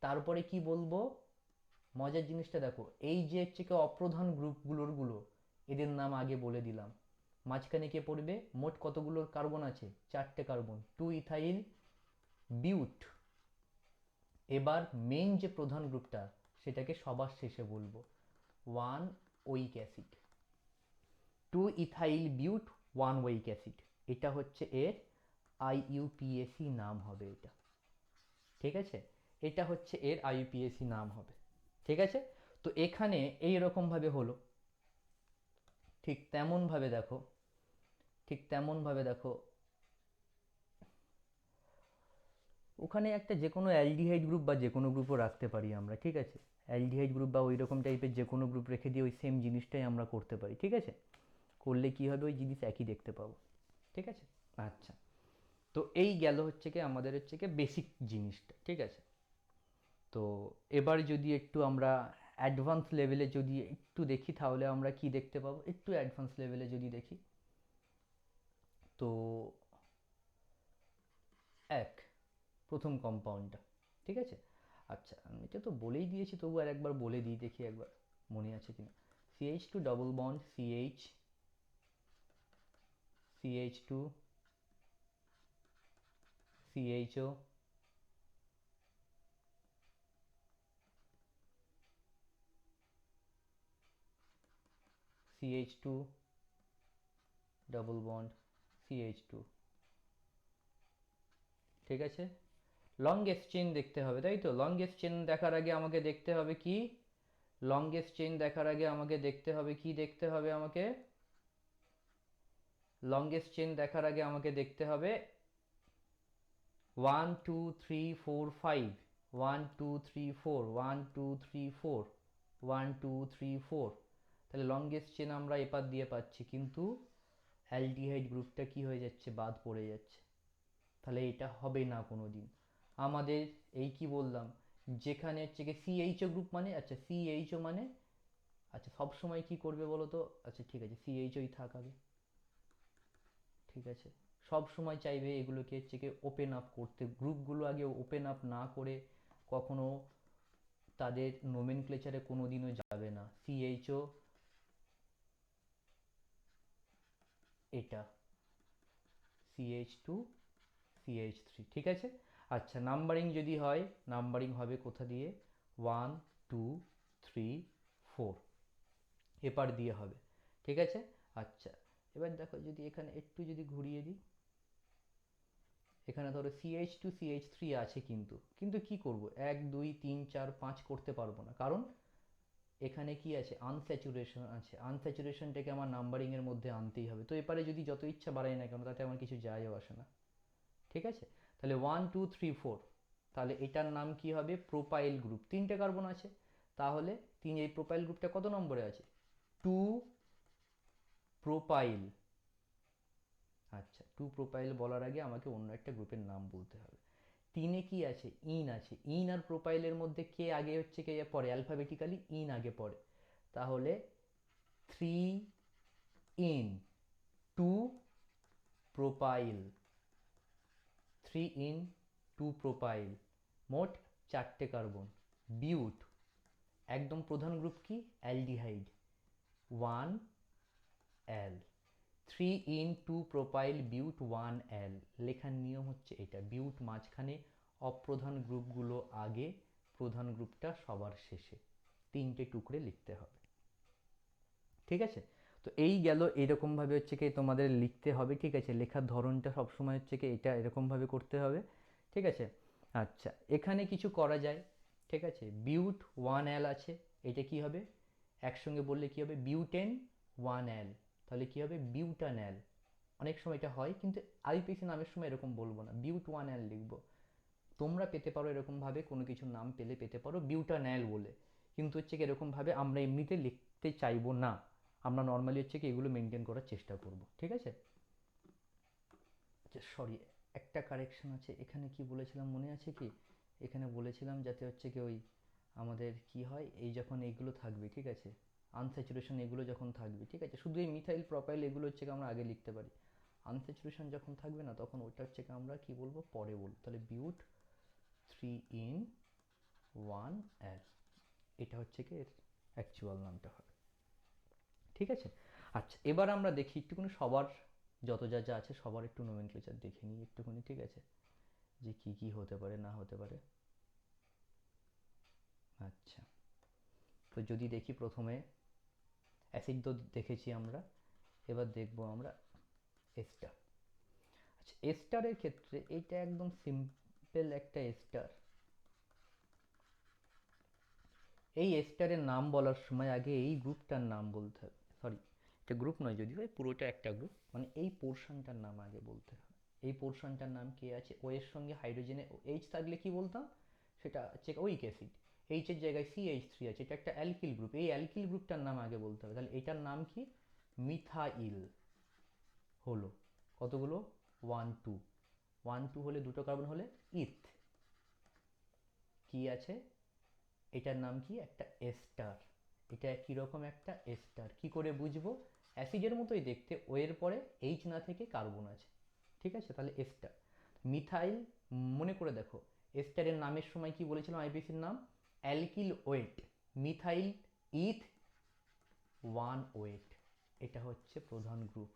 Speaker 1: তারপরে কি বলবো? মজার জিনিসটা দেখো, এই যে হচ্ছে কি অপ্রধান গ্রুপগুলো, এদের নাম আগে বলে দিলাম। মাঝখানে কে পড়বে? মোট কতগুলো কার্বন আছে? চারটে কার্বন, টু ইথাইল বিউট। এবার মেন যে প্রধান গ্রুপটা, সেটাকে সবার শেষে বলবো, 1 ওইক অ্যাসিড, টু ইথাইল বিউট 1 ওইক অ্যাসিড। এটা হচ্ছে এর আইইউপিএসি নাম হবে এটা, ঠিক আছে। এটা হচ্ছে এর আইইউপিএসি নাম হবে, ঠিক আছে। তো এখানে এইরকম ভাবে হলো। ঠিক তেমন ভাবে দেখো, ঠিক তেমন ভাবে দেখো, ওখানে একটা যে কোনো অ্যালডিহাইড গ্রুপ বা যে কোনো গ্রুপও রাখতে পারি আমরা, ঠিক আছে। অ্যালডিহাইড গ্রুপ বা ওই রকম টাইপের যে কোনো গ্রুপ রেখে দিয়ে ওই সেম জিনিসটাই আমরা করতে পারি, ঠিক আছে। করলে কি হবে? ওই জিনিস একই দেখতে পাবো, ঠিক আছে। আচ্ছা, তো এই গেল হচ্ছে কি আমাদের হচ্ছে কি বেসিক জিনিসটা, ঠিক আছে। তো এবার যদি একটু আমরা অ্যাডভান্স লেভেলে যদি একটু দেখি, তাহলে আমরা কি দেখতে পাবো? একটু অ্যাডভান্স লেভেলে যদি দেখি, তো এক, প্রথম কম্পাউন্ডটা, ঠিক আছে। আচ্ছা, আমি এটা তো বলেই দিয়েছি, তবু আর একবার বলে দিই, দেখি একবার মনে আছে কিনা। CH two double bond CH, CH two CHO, CH2 double bond CH2, ঠিক আছে। লংগেস্ট চেন দেখতে হবে, তাই তো? লংগেস্ট চেন দেখার আগে আমাকে দেখতে হবে কি? লংগেস্ট চেন দেখার আগে আমাকে দেখতে হবে কি? দেখতে হবে আমাকে লংগেস্ট চেন দেখার আগে আমাকে দেখতে হবে 1 2 3 4 5, 1 2 3 4, 1 2 3 4, 1 2 3 4। তাহলে লংগেস্ট চেন আমরা এপার দিয়ে পাচ্ছি, কিন্তু অ্যালডিহাইড গ্রুপটা কি হয়ে যাচ্ছে? বাদ পড়ে যাচ্ছে। তাহলে এটা হবে না কোনো দিন আমাদের। এই কি বললাম, যেখানে হচ্ছে কি সিএইচও গ্রুপ মানে, আচ্ছা সিএইচও মানে, আচ্ছা সব সময় কি করবে বলো তো? আচ্ছা ঠিক আছে, সিএইচওই থাক আগে, ঠিক আছে। সব সময় চাইবে এগুলোকে হচ্ছে কি ওপেন আপ করতে, গ্রুপগুলো আগে ওপেন আপ না করে কখনো তাদের নোমেনক্লেচারে কোনো দিনও যাবে না। সিএইচও এটা, CH2 CH3, ঠিক আছে। আচ্ছা নাম্বারিং যদি হয়, নাম্বারিং হবে কোথা দিয়ে? 1 2 3 4 এপার দিয়ে হবে, ঠিক আছে। আচ্ছা এবার দেখো, যদি এখানে একটু যদি ঘুরিয়ে দিই, এখানে ধরো CH2 CH3 আছে, কিন্তু কিন্তু কি করব, 1 2 3 4 5 করতে পারবো না, কারণ এখানে কি আছে? আনস্যাচুরেশন আছে। আনস্যাচুরেশনটাকে আমার নাম্বারিং এর মধ্যে আনতেই হবে। তো এপারে যদি যত ইচ্ছা বাড়াই না কেন, তাতে আমার কিছু যায়ও আসে না, ঠিক আছে। তাহলে 1 2 3 4, তাহলে এটার নাম কি হবে? Propyl group. তিনটে কার্বন আছে, তাহলে এই প্রোপাইল গ্রুপটা কত নম্বরে আছে? 2 প্রোপাইল। আচ্ছা 2 প্রোপাইল বলার আগে আমাকে অন্য একটা গ্রুপের নাম বলতে হবে। তিনে কি আছে? ইন আছে। ইন আর প্রোপাইলের মধ্যে কে আগে হচ্ছে কে পরে? অ্যালফাবেটিক্যালি ইন আগে পড়ে। তাহলে 3 ইন 2 প্রোপাইল, 3 ইন 2 প্রোপাইল, মোট 4টে কার্বন। বিউট, একদম প্রধান গ্রুপ কি? অ্যালডিহাইড, 1 এল, 3 ইন 2 প্রোপাইল বিউট 1 এল। লেখার নিয়ম হচ্ছে এটা, বিউট মাঝখানে, অপ্রধান গ্রুপগুলো আগে, প্রধান গ্রুপটা সবার শেষে, তিনটে টুকরে লিখতে হবে, ঠিক আছে। তো এই গেল, এরকম ভাবে হচ্ছে কি তোমাদের লিখতে হবে, ঠিক আছে। লেখার ধরনটা সবসময় হচ্ছে কি এটা এরকম ভাবে করতে হবে, ঠিক আছে। আচ্ছা এখানে কিছু করা যায়, ঠিক আছে। বিউট 1 এল আছে, এটা কি হবে? একসঙ্গে বললে কি হবে? বিউটেন 1 এল, তাহলে কি হবে? বিউটানল। অনেক সময় এটা হয়, কিন্তু আইপিসি নামের সময় এরকম বলবো না, বিউট 1 এল লিখবো। তোমরা পেতে পারো এরকম ভাবে, কোনো কিছু নাম পেলে পেতে পারো বিউটানল বলে, কিন্তু হচ্ছে কি এরকম ভাবে আমরা এমনিতে লিখতে চাইবো না। আমরা নর্মালি হচ্ছে কি এগুলো মেনটেন করার চেষ্টা করব, ঠিক আছে। আচ্ছা সরি, একটা কারেকশন আছে এখানে। কি বলেছিলাম মনে আছে কি? এখানে বলেছিলাম যাতে হচ্ছে কি ওই আমাদের কি হয়, এই যখন এইগুলো থাকবে, ঠিক আছে, আনস্যাচুরেশন এগুলো যখন থাকবে, ঠিক আছে, শুধু এই মিথাইল প্রোপাইল এগুলো হচ্ছে কি আমরা আগে লিখতে পারি। আনস্যাচুরেশন যখন থাকবে না, তখন ওটা হচ্ছে কি আমরা কি বলবো? পরে বলবো। তাহলে বিউট 3 ইন 1 এল, এটা হচ্ছে কি এর অ্যাকচুয়াল নামটা হবে, ঠিক আছে। আচ্ছা এবার আমরা দেখি একটুখানি সবার, যত যা যা আছে সবার একটু নোমেনক্লেচার দেখে নিই একটুখানি, ঠিক আছে, যে কি কি হতে পারে না হতে পারে। আচ্ছা তো যদি দেখি, প্রথমে অ্যাসিড তো দেখেছি আমরা, এবার দেখবো আমরা এস্টার। আচ্ছা এস্টারের ক্ষেত্রে এটা একদম সিম্পল একটা এস্টার। এই এস্টারের নাম বলার সময় আগে এই গ্রুপটার নাম বলতে হবে, সরি এটা গ্রুপ নয় যদিও, পুরোটা একটা গ্রুপ, মানে এই পোর্শনটার নাম আগে বলতে হবে। এই পোর্শনটার নাম কি আছে? ও এর সঙ্গে হাইড্রোজেনে এইচ থাকলে কি বলতাম? সেটা হচ্ছে ওইক অ্যাসিড। এইচ এর জায়গায় CH3 আছে, এটা একটা অ্যালকিল গ্রুপ, এই অ্যালকিল গ্রুপটার নাম আগে বলতে হবে। তাহলে এটার নাম কি? মিথাইল হলো। কতগুলো? 1 2, 1 2 হলে দুটো কার্বন হলে ইথ, কি আছে? এটার নাম কি? একটা এস্টার। এটা কিরকম একটা এস্টার? কি করে বুঝবো? অ্যাসিডের মতোই দেখতে, ও এর পরে এইচ না থেকে কার্বন আছে, ঠিক আছে, তাহলে এস্টার। মিথাইল, মনে করে দেখো, এস্টারের নামের সময় কি বলেছিলাম আইপিসির নাম? অ্যালকিল ওয়েট, মিথাইল ইথ 1 ওয়েট, এটা হচ্ছে প্রধান গ্রুপ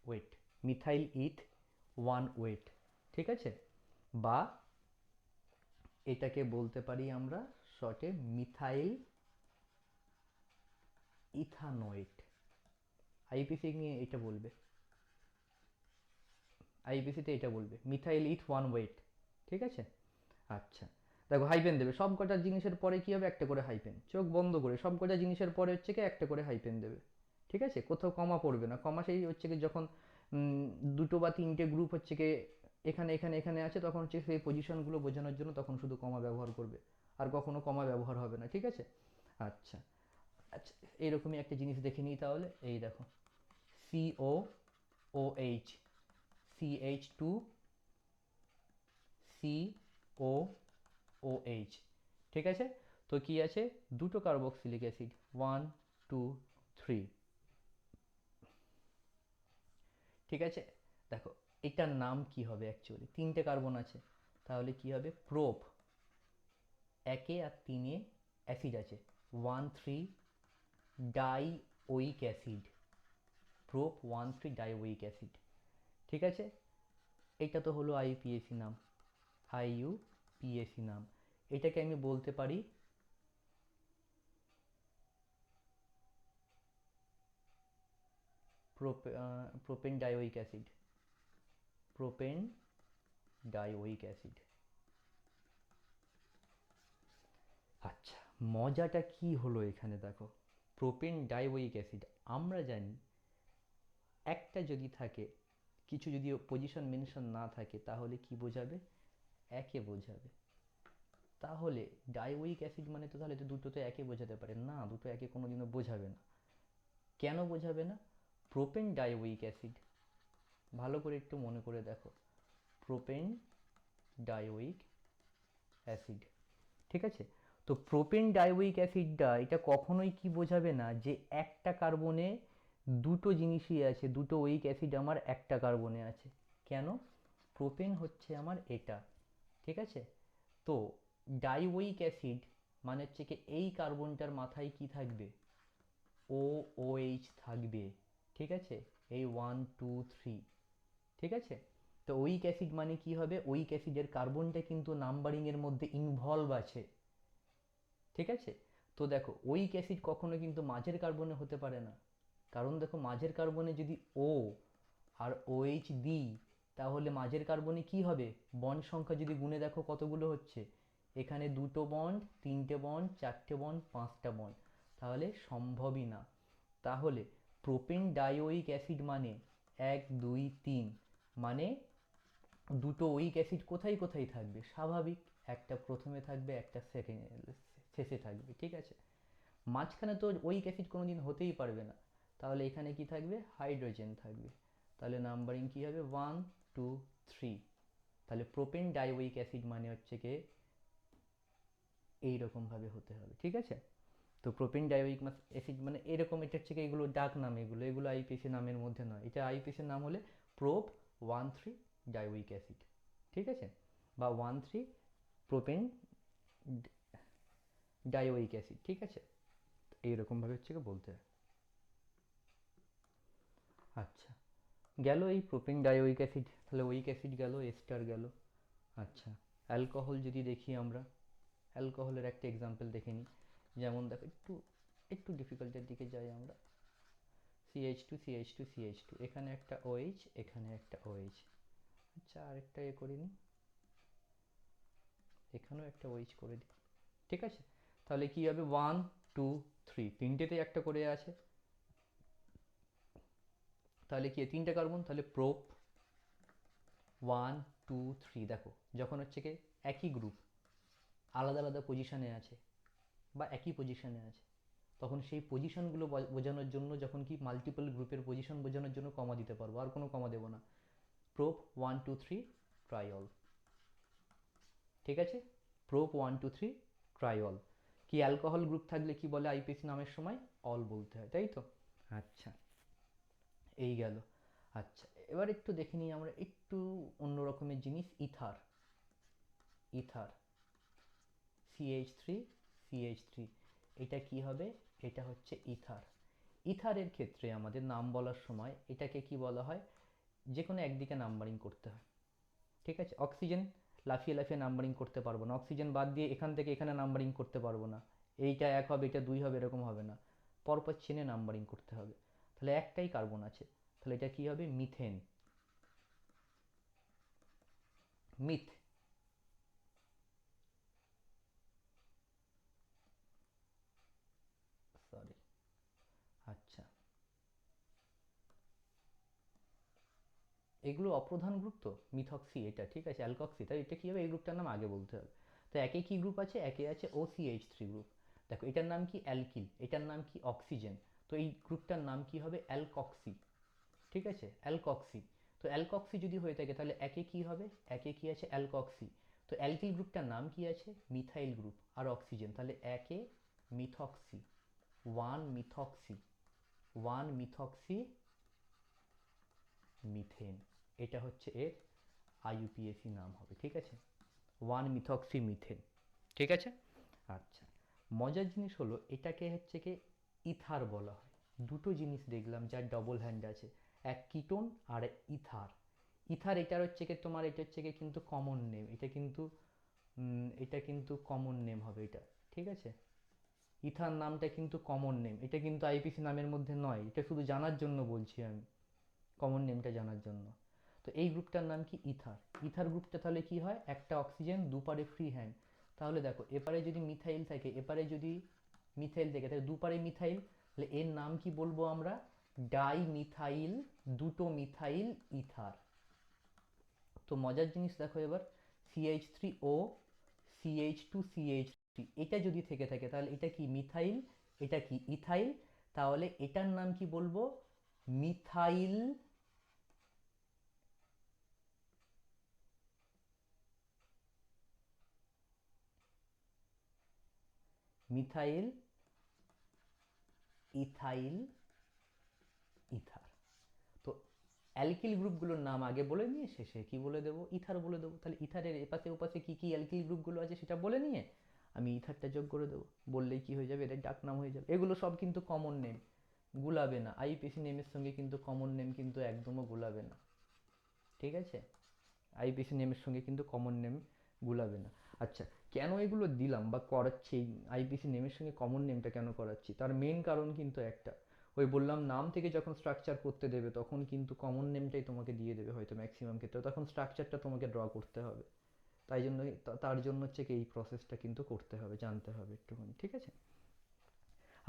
Speaker 1: ওয়েট, মিথাইল ইথ 1 ওয়েট, ঠিক আছে। বা এটাকে বলতে পারি আমরা শর্টে মিথাইল ইথানোয়েট। আইপিসি নিয়ে এটা বলবে, আইপিসিতে এটা বলবে মিথাইল ইথ ওয়ান ওয়েট। ঠিক আছে। আচ্ছা, দেখো হাইপেন দেবে সব কটা জিনিসের পরে কি হবে, একটা করে হাইপেন, চোখ বন্ধ করে সব কটা জিনিসের পরে হচ্ছে কি একটা করে হাইপেন দেবে। ঠিক আছে, কোথাও কমা পড়বে না, কমা সেই হচ্ছে কি যখন দুটো বা তিনটে গ্রুপ হচ্ছে কি এখানে এখানে এখানে আছে, তখন হচ্ছে সেই পজিশনগুলো বোঝানোর জন্য তখন শুধু কমা ব্যবহার করবে, আর কখনো কমা ব্যবহার হবে না। ঠিক আছে। আচ্ছা, আচ্ছা এইরকমই একটা জিনিস দেখে নিই তাহলে। এই দেখো সিও OH, CH2 COOH। ঠিক আছে। তো কি আছে, দুটো কার্বক্সিলিক অ্যাসিড, 1 2 3। ঠিক আছে। দেখো এটার নাম কি হবে অ্যাকচুয়ালি, তিনটে কার্বন আছে, তাহলে কি হবে প্রোপ, একে আর তিনে অ্যাসিড আছে, 1 3 ডাইওইক অ্যাসিড, প্রোপ 1 3 ডাইওইক অ্যাসিড। ঠিক আছে। এটা তো হলো আইউপিএসি নাম, আইইউপিএসি নাম। এটাকে আমি বলতে পারি প্রোপেন ডাইওইক অ্যাসিড, প্রোপেন ডাইওইক অ্যাসিড। আচ্ছা, মজাটা কি হলো এখানে দেখো, প্রোপেন ডাইওইক অ্যাসিড আমরা জানি একটা যদি থাকে, কিছু যদি পজিশন মেনশন না থাকে তাহলে কি বোঝাবে, একে বোঝাবে। তাহলে ডাইওইক অ্যাসিড মানে তো তাহলে তো দুটো তো একে বোঝাতে পারে না, দুটো একে কোনোদিনও বোঝাবে না। কেন বোঝাবে না, প্রোপেন ডাইওইক অ্যাসিড, ভালো করে একটু মনে করে দেখো, প্রোপেন ডাইওইক অ্যাসিড। ঠিক আছে। তো প্রোপেন ডাইওইক অ্যাসিডটা এটা কখনোই কি বোঝাবে না যে একটা কার্বনে দুটো জিনিসই আছে, দুটো ওইক অ্যাসিড আমার একটা কার্বনে আছে। কেন, প্রোপেন হচ্ছে আমার এটা। ঠিক আছে। তো ডাইওইক অ্যাসিড মানে হচ্ছে কি এই কার্বনটার মাথায় কি থাকবে, ও OH থাকবে। ঠিক আছে, এই 1 2 3। ঠিক আছে। তো ওইক অ্যাসিড মানে কি হবে, ওইক অ্যাসিডের কার্বনটা কিন্তু নাম্বারিং এর মধ্যে ইনভলভ আছে। ঠিক আছে। তো দেখো ওইক অ্যাসিড কখনো কিন্তু মাঝের কার্বনে হতে পারে না, কারণ দেখো মাঝের কার্বনে যদি ও আর OH দিই, তাহলে মাঝের কার্বনে কি হবে, বন্ড সংখ্যা যদি গুণে দেখো কতগুলো হচ্ছে, এখানে দুটো বন্ড, তিনটে বন্ড, চারটে বন্ড, পাঁচটা বন্ড, তাহলে সম্ভবই না। তাহলে প্রোপেন ডাইওইক অ্যাসিড মানে 1 2 3, মানে দুটো উইক অ্যাসিড কোথায় কোথায় থাকবে, স্বাভাবিক, একটা প্রথমে থাকবে, একটা শেষে থাকবে। ঠিক আছে। মাঝখানে তো উইক অ্যাসিড কোনোদিন হতেই পারবে না, তাহলে এখানে কি থাকবে, হাইড্রোজেন থাকবে। তাহলে নাম্বারিং কি হবে, 1 2 3। তাহলে প্রোপেন ডাইওইক অ্যাসিড মানে হচ্ছে কি এইরকম ভাবে হতে হবে। ঠিক আছে। তো প্রোপেন ডাইওইক অ্যাসিড মানে এরকম, এটা হচ্ছে কি এগুলো ডাক নাম, এগুলো এগুলো আইপিএসি নামের মধ্যে নয়, এটা আইপিএসি নাম হলে প্রোপ 1 3 ডাইওইক অ্যাসিড। ঠিক আছে, বা 1 3 প্রোপেন ডাইওইক অ্যাসিড। ঠিক আছে, এইরকম ভাবে হচ্ছে কি বলতে হয়। আচ্ছা, গেল এই প্রোপেন ডাইওইক অ্যাসিড, তাহলে ওইক অ্যাসিড গেল, এস্টার গেল। আচ্ছা, অ্যালকোহল যদি দেখি আমরা, অ্যালকোহলের একটা এক্সাম্পল দেখে নিই। যেমন দেখো একটু একটু ডিফিকাল্টের দিকে যাই আমরা, CH2 এখানে একটা OH, এখানে একটা OH। আচ্ছা আরেকটা করে নিই, এখানেও একটা OH করে দিই। ঠিক আছে। তাহলে কি হবে, 1 2 3, তিনটেতেই একটা করে আছে, তাহলে কি তিনটে কার্বন, তাহলে প্রোপ 1 2 3। দেখো যখন হচ্ছে কি একই গ্রুপ আলাদা আলাদা পজিশনে আছে বা একই পজিশনে আছে, তখন সেই পজিশনগুলো বোঝানোর জন্য, যখন কি মাল্টিপল গ্রুপের পজিশন বোঝানোর জন্য কমা দিতে পারবো, আর কোনো কমা দেবো না। প্রোপ 1 2 3 ট্রাইঅল। ঠিক আছে, প্রোপ 1 2 3 ট্রাইঅল। কি অ্যালকোহল গ্রুপ থাকলে কি বলে আইপিএসি নামের সময়, অল বলতে হয়, তাই তো। আচ্ছা, এই গেল। আচ্ছা, এবার একটু দেখে নিই আমরা একটু অন্য রকমের জিনিস, ইথার। ইথার, CH3 এটা কি হবে, এটা হচ্ছে ইথার। ইথারের ক্ষেত্রে আমাদের নাম বলার সময় এটাকে কি বলা হয়, যে কোনো একদিকে নাম্বারিং করতে হয়। ঠিক আছে, অক্সিজেন লাফিয়ে লাফিয়ে নাম্বারিং করতে পারবো না, অক্সিজেন বাদ দিয়ে এখান থেকে এখানে নাম্বারিং করতে পারবো না, এইটা 1 হবে এটা 2 হবে এরকম হবে না, পরপর চেনে নাম্বারিং করতে হবে। তাহলে একটাই কার্বন আছে, তাহলে এটা কি হবে, মিথেন, মিথ। সরি, আচ্ছা, এগুলো অপ্রধান গ্রুপ তো, মিথক্সি এটা ঠিক আছে, অ্যালকক্সি, তাই এটা কী হবে, এই গ্রুপটার নাম আগে বলতে হবে। তো একে কী গ্রুপ আছে, একে আছে OCH3 গ্রুপ। দেখো এটার নাম কি অ্যালকিল, এটার নাম কি অক্সিজেন, তো এই গ্রুপটার নাম কি হবে, অ্যালকক্সি, ঠিক আছে, অ্যালকক্সি। তো অ্যালকক্সি যদি হয়ে থাকে তাহলে একে কি হবে, একে কি আছে, অ্যালকক্সি। তো অ্যালকিল গ্রুপটার নাম কি আছে, মিথাইল গ্রুপ, আর অক্সিজেন, তাহলে একে methoxy, one methoxy, one methoxy methane, এটা হচ্ছে এর IUPAC নাম হবে, ঠিক আছে, ওয়ান মিথক্সি মিথেন, ঠিক আছে। আচ্ছা, মজার জিনিস হলো এটাকে হচ্ছে কি ইথার বলা হয়। দুটো জিনিস দেখলাম যার ডবল হ্যান্ড আছে, এক কিটোন আর ইথার। ইথার এটার হচ্ছে কি তোমার, এটা হচ্ছে কি কিন্তু কমন নেম, এটা কিন্তু এটা কিন্তু কমন নেম হবে এটা, ঠিক আছে। ইথার নামটা কিন্তু কমন নেম, এটা কিন্তু IPC নামের মধ্যে নয়, এটা শুধু জানার জন্য বলছি আমি, কমন নেমটা জানার জন্য। তো এই গ্রুপটার নাম কি, ইথার। ইথার গ্রুপটা তাহলে কি হয়, একটা অক্সিজেন দুপারে ফ্রি হ্যান্ড, তাহলে দেখো এপারে যদি মিথাইল থাকে, এপারে যদি মিথাইল থাকে, তাহলে দুপারে মিথাইল, তাহলে এর নাম কি বলবো আমরা, ডাই মিথাইল, দুটো মিথাইল ইথার। তো মজার জিনিস দেখো এবার, CH3O, CH2CH3, এটা যদি থেকে থাকে তাহলে এটা কি মিথাইল, এটা কি ইথাইল, তাহলে এটার নাম কি বলবো, মিথাইল, মিথাইল ইথাইল ইথার। তো অ্যালকিল গ্রুপগুলোর নাম আগে বলে নিয়ে শেষে কি বলে দেবো, ইথার বলে দেবো। তাহলে ইথারের এপাশে ওপাশে কী কী অ্যালকিল গ্রুপগুলো আছে সেটা বলে নিয়ে আমি ইথারটা যোগ করে দেবো, বললেই কি হয়ে যাবে, এদের ডাক নাম হয়ে যাবে। এগুলো সব কিন্তু কমন নেম, গুলাবে না, IPC নেমের সঙ্গে কিন্তু কমন নেম কিন্তু একদমও গুলাবে না, ঠিক আছে, IPC নেমের সঙ্গে কিন্তু কমন নেম গুলাবে না। আচ্ছা, কেন এগুলো দিলাম বা করাচ্ছি, IPC নেমের সঙ্গে কমন নেমটা কেন করাচ্ছি, তার মেন কারণ কিন্তু একটা, ওই বললাম নাম থেকে যখন স্ট্রাকচার করতে দেবে তখন কিন্তু কমন নেমটাই তোমাকে দিয়ে দেবে হয়তো ম্যাক্সিমাম ক্ষেত্রে, তখন স্ট্রাকচারটা তোমাকে ড্র করতে হবে, তাই জন্য তার জন্য হচ্ছে কি এই প্রসেসটা কিন্তু করতে হবে, জানতে হবে একটুখানি, ঠিক আছে।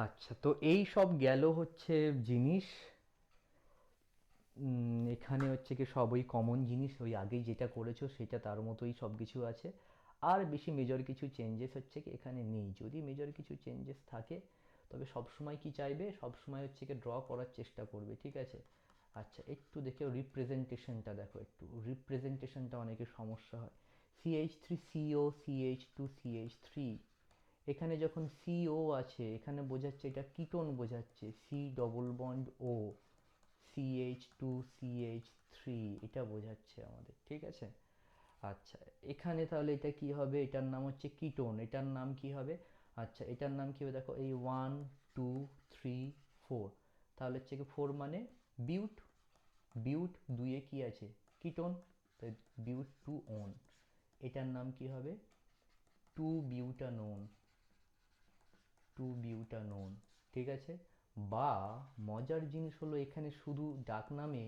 Speaker 1: আচ্ছা, তো এই সব গেল হচ্ছে জিনিস, এখানে হচ্ছে কি সব ওই কমন জিনিস, ওই আগেই যেটা করেছো সেটা তার মতোই সব কিছু আছে, আর বেশি মেজর কিছু চেঞ্জেস হচ্ছে কি এখানে নেই। যদি মেজর কিছু চেঞ্জেস থাকে তবে সবসময় কি চাইবে, সবসময় হচ্ছে কি ড্র করার চেষ্টা করবে, ঠিক আছে। আচ্ছা, একটু দেখে রিপ্রেজেন্টেশনটা দেখো, একটু রিপ্রেজেন্টেশনটা অনেকের সমস্যা হয়। CH3CO, CH2CH3, এখানে যখন CO আছে এখানে বোঝাচ্ছে এটা কিটোন বোঝাচ্ছে, C double bond O, CH2CH3, এটা বোঝাচ্ছে আমাদের, ঠিক আছে। আচ্ছা, এখানে তাহলে এটা কি হবে, এটার নাম হচ্ছে কিটোন, এটার নাম কি হবে, আচ্ছা এটার নাম কি হবে, দেখো এই 1 2 3 4, তাহলে হচ্ছে কি 4 মানে বিউট, বিউট দুইয়ে কি আছে, কিটোন, তাই বিউট টু ওন, এটার নাম কি হবে, টু বিউটানোন, টু বিউটানোন, ঠিক আছে। বা মজার জিনিস হলো এখানে শুধু ডাক নামে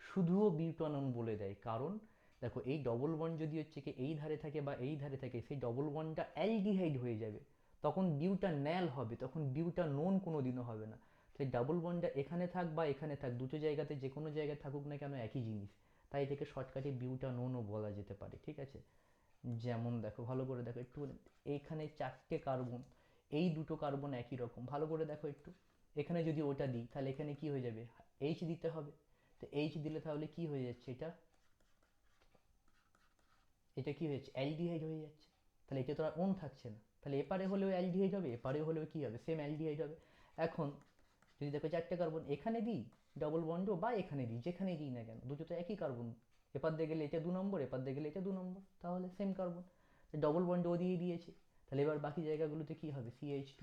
Speaker 1: শুধুও বিউটানোন বলে দেয়, কারণ দেখো এই ডবল বন্ড যদি হচ্ছে কি এই ধারে থাকে বা এই ধারে থাকে, সেই ডবল বন্ডটা অ্যালডিহাইড হয়ে যাবে, তখন বিউটান্যাল হবে, তখন বিউটানোন কোনো দিনও হবে না। সেই ডাবল বন্ডটা এখানে থাক বা এখানে থাক, দুটো জায়গাতে যে কোনো জায়গায় থাকুক না কেন একই জিনিস, তাই এটাকে শর্টকাটে বিউটানোনও বলা যেতে পারে, ঠিক আছে। যেমন দেখো ভালো করে দেখো একটু, এইখানে 4টে কার্বন, এই দুটো কার্বন একই রকম, ভালো করে দেখো একটু, এখানে যদি ওটা দিই তাহলে এখানে কি হয়ে যাবে, H দিতে হবে, তো H দিলে তাহলে কি হয়ে যাচ্ছে, এটা এটা কি হয়েছে, অ্যালডিহাইড হয়ে যাচ্ছে, তাহলে এটা তো আর ওন থাকছে না, তাহলে এপারে হলেও অ্যালডিহাইড হবে, এপারে হলেও কি হবে, সেম অ্যালডিহাইড হবে। এখন যদি দেখো 4টে কার্বন এখানে দিই ডবল বন্ডও, বা এখানে দিই, যেখানে দিই না কেন দুটো তো একই কার্বন, এপার দিয়ে গেলে এটা 2 নম্বর, এপার দিয়ে গেলে এটা 2 নম্বর, তাহলে সেম কার্বন, ডবল বন্ড ও দিয়ে দিয়েছে, তাহলে এবার বাকি জায়গাগুলোতে কি হবে, CH2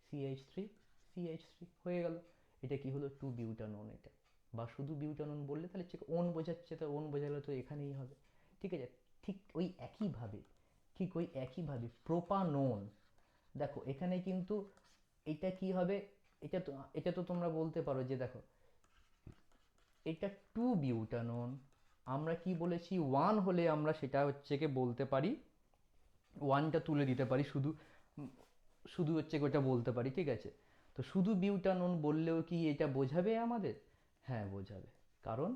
Speaker 1: CH3 CH3 হয়ে গেল, এটা কি হলো, টু বিউটানোন, এটা বা শুধু বিউটানোন বললে তাহলে হচ্ছে ওন বোঝাচ্ছে, তো ওন বোঝালে তো এখানেই হবে, ঠিক আছে। ঠিক ওই একইভাবে, ঠিক ওই একইভাবে প্রোপানন, দেখো এখানে কিন্তু এটা কি হবে, এটা তো তোমরা বলতে পারো যে দেখো এটা টু বিউটানন, আমরা কি বলেছি ওয়ান হলে আমরা সেটা হচ্ছে কি বলতে পারি, ওয়ানটা তুলে দিতে পারি, শুধু শুধু হচ্ছে কি ওটা বলতে পারি, ঠিক আছে। তো শুধু বিউটানন বললেও কি এটা বোঝাবে আমাদের? হ্যাঁ বোঝাবে, কারণ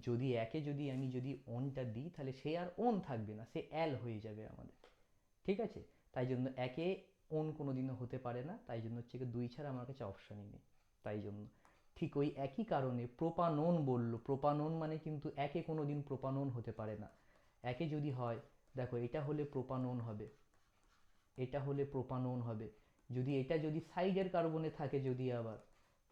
Speaker 1: যদি একে যদি আমি যদি অনটা দিই তাহলে সে আর অন থাকবে না, সে অ্যাল হয়ে যাবে আমাদের, ঠিক আছে। তাই জন্য একে অন কোনোদিনও হতে পারে না, তাই জন্য হচ্ছে কি দুই ছাড়া আমার কাছে অপশানই নেই, তাই জন্য ঠিক ওই একই কারণে প্রোপানন বললো, প্রোপানন মানে কিন্তু একে কোনো দিন প্রোপানন হতে পারে না, একে যদি হয়, দেখো এটা হলে প্রোপানন হবে, এটা হলে প্রোপানন হবে, যদি এটা যদি সাইডের কার্বনে থাকে যদি আবার,